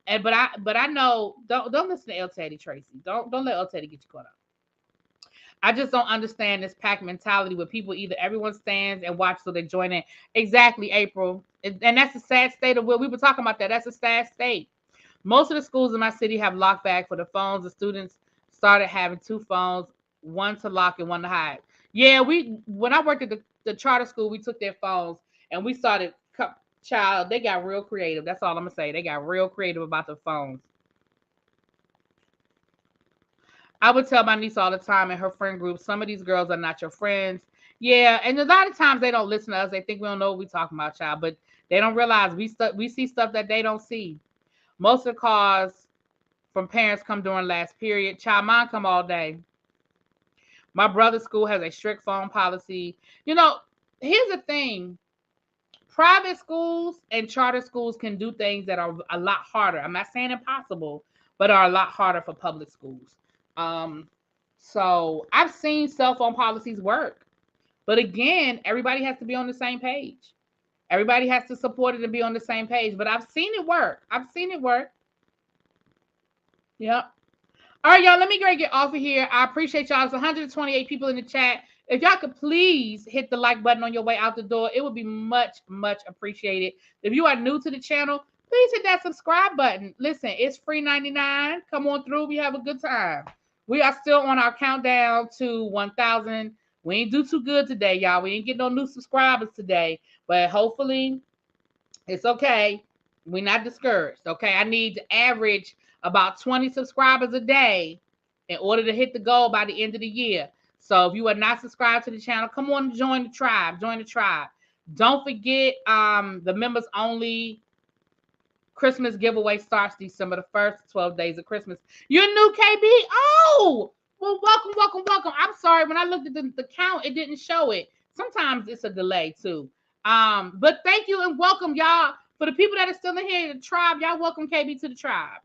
Speaker 1: And but I know don't listen to El Teddy, Tracy. Don't let El Teddy get you caught up. I just don't understand this pack mentality where people either everyone stands and watch so they join in. Exactly, April. And that's a sad state of where we were talking about that. That's a sad state. Most of the schools in my city have lock bag for the phones. The students started having 2 phones, one to lock and one to hide. Yeah, when I worked at the charter school, we took their phones and we started, they got real creative. That's all I'm going to say. They got real creative about the phones. I would tell my niece all the time in her friend group, some of these girls are not your friends. Yeah, and a lot of times they don't listen to us. They think we don't know what we're talking about, child, but they don't realize we see stuff that they don't see. Most of the calls from parents come during last period. Child, mine come all day. My brother's school has a strict phone policy. You know, here's the thing. Private schools and charter schools can do things that are a lot harder. I'm not saying impossible, but are a lot harder for public schools. So I've seen cell phone policies work, but again, everybody has to be on the same page. Everybody has to support it and be on the same page, but I've seen it work. Yep. All right, y'all, let me get off of here. I appreciate y'all. There's 128 people in the chat. If y'all could please hit the like button on your way out the door, it would be much, much appreciated. If you are new to the channel, please hit that subscribe button. Listen, it's free 99. Come on through. We have a good time. We are still on our countdown to 1,000. We ain't do too good today, y'all. We ain't get no new subscribers today, but hopefully it's okay. We're not discouraged, okay? I need to average about 20 subscribers a day in order to hit the goal by the end of the year. So if you are not subscribed to the channel, come on and join the tribe. Don't forget the members only Christmas giveaway starts December the 1st, 12 days of Christmas. You're new, KB? Oh, well, welcome. I'm sorry. When I looked at the count, it didn't show it. Sometimes it's a delay too. But thank you and welcome, y'all. For the people that are still in here, the tribe, y'all welcome KB to the tribe.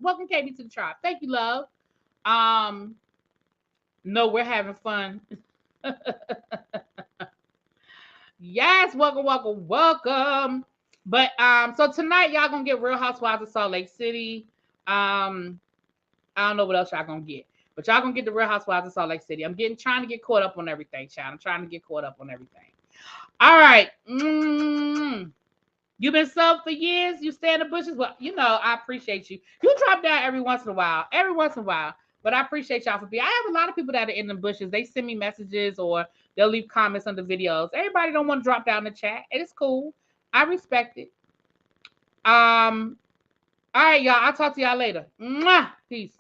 Speaker 1: Thank you, love. No, we're having fun. Yes, welcome. But so tonight y'all gonna get Real Housewives of Salt Lake City. I don't know what else y'all gonna get, but y'all gonna get the Real Housewives of Salt Lake City. I'm trying to get caught up on everything, child. I'm trying to get caught up on everything. All right. You've been subbed for years. You stay in the bushes. Well, I appreciate you. You drop down every once in a while. But I appreciate y'all for being. I have a lot of people that are in the bushes. They send me messages or they'll leave comments under videos. Everybody don't want to drop down the chat. It is cool. I respect it. All right, y'all. I'll talk to y'all later. Mwah! Peace.